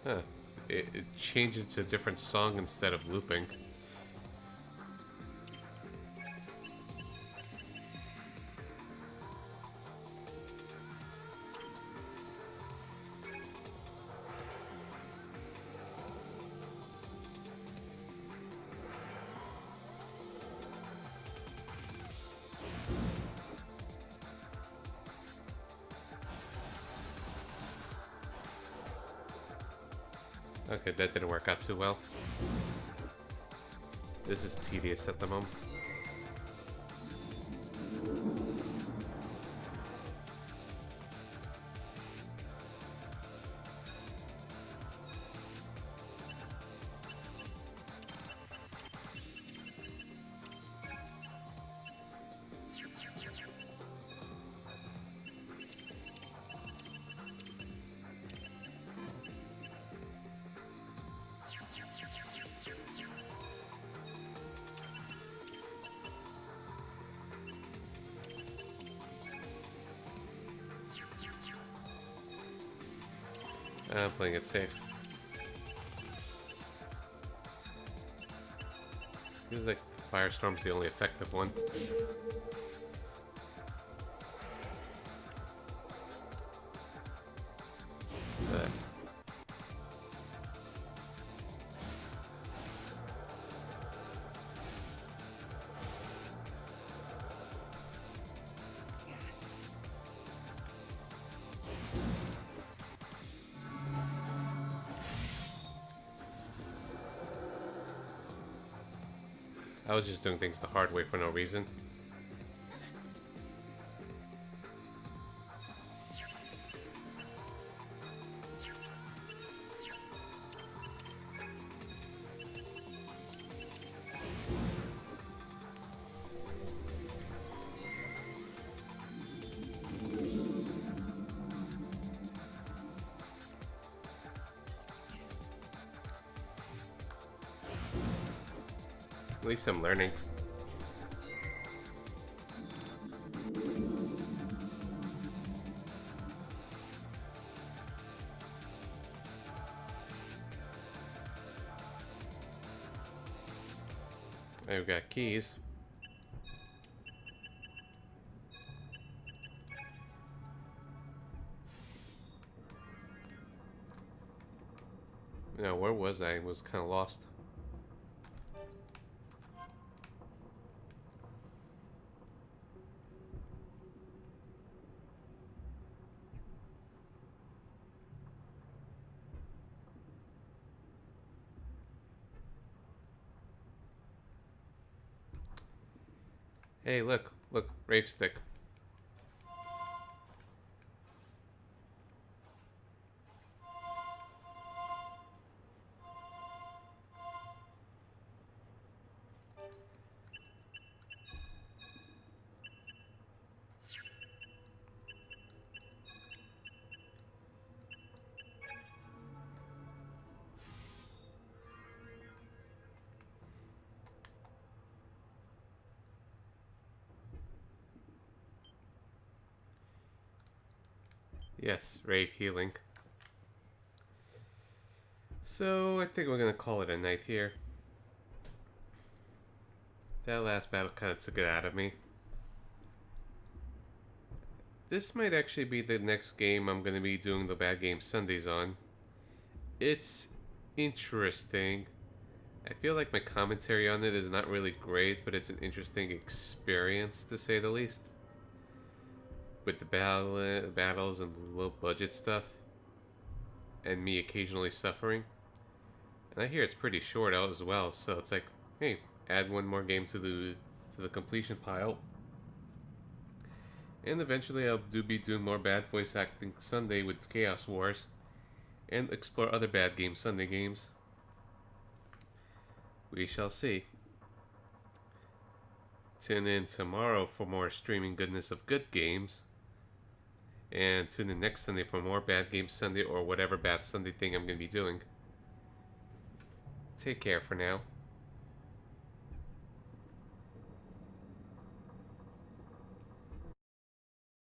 Huh. It changed it to a different song instead of looping. Okay, that didn't work out too well. This is tedious at the moment. I'm playing it safe. Feels like Firestorm's the only effective one. But I was just doing things the hard way for no reason. At least I'm learning. I've got keys. Now, where was I? I was kind of lost. Hey, look, Rave Stick. Yes, Rave Healing. So, I think we're gonna call it a night here. That last battle kind of took it out of me. This might actually be the next game I'm gonna be doing the Bad Game Sundays on. It's interesting. I feel like my commentary on it is not really great, but it's an interesting experience to say the least. With the battles and the low budget stuff, and me occasionally suffering. And I hear it's pretty short out as well, so it's like, hey, add one more game to the completion pile. And eventually I'll be doing more Bad Voice Acting Sunday with Chaos Wars, and explore other Bad Game Sunday games. We shall see. Tune in tomorrow for more streaming goodness of good games. And tune in next Sunday for more Bad Game Sunday or whatever Bad Sunday thing I'm going to be doing. Take care for now.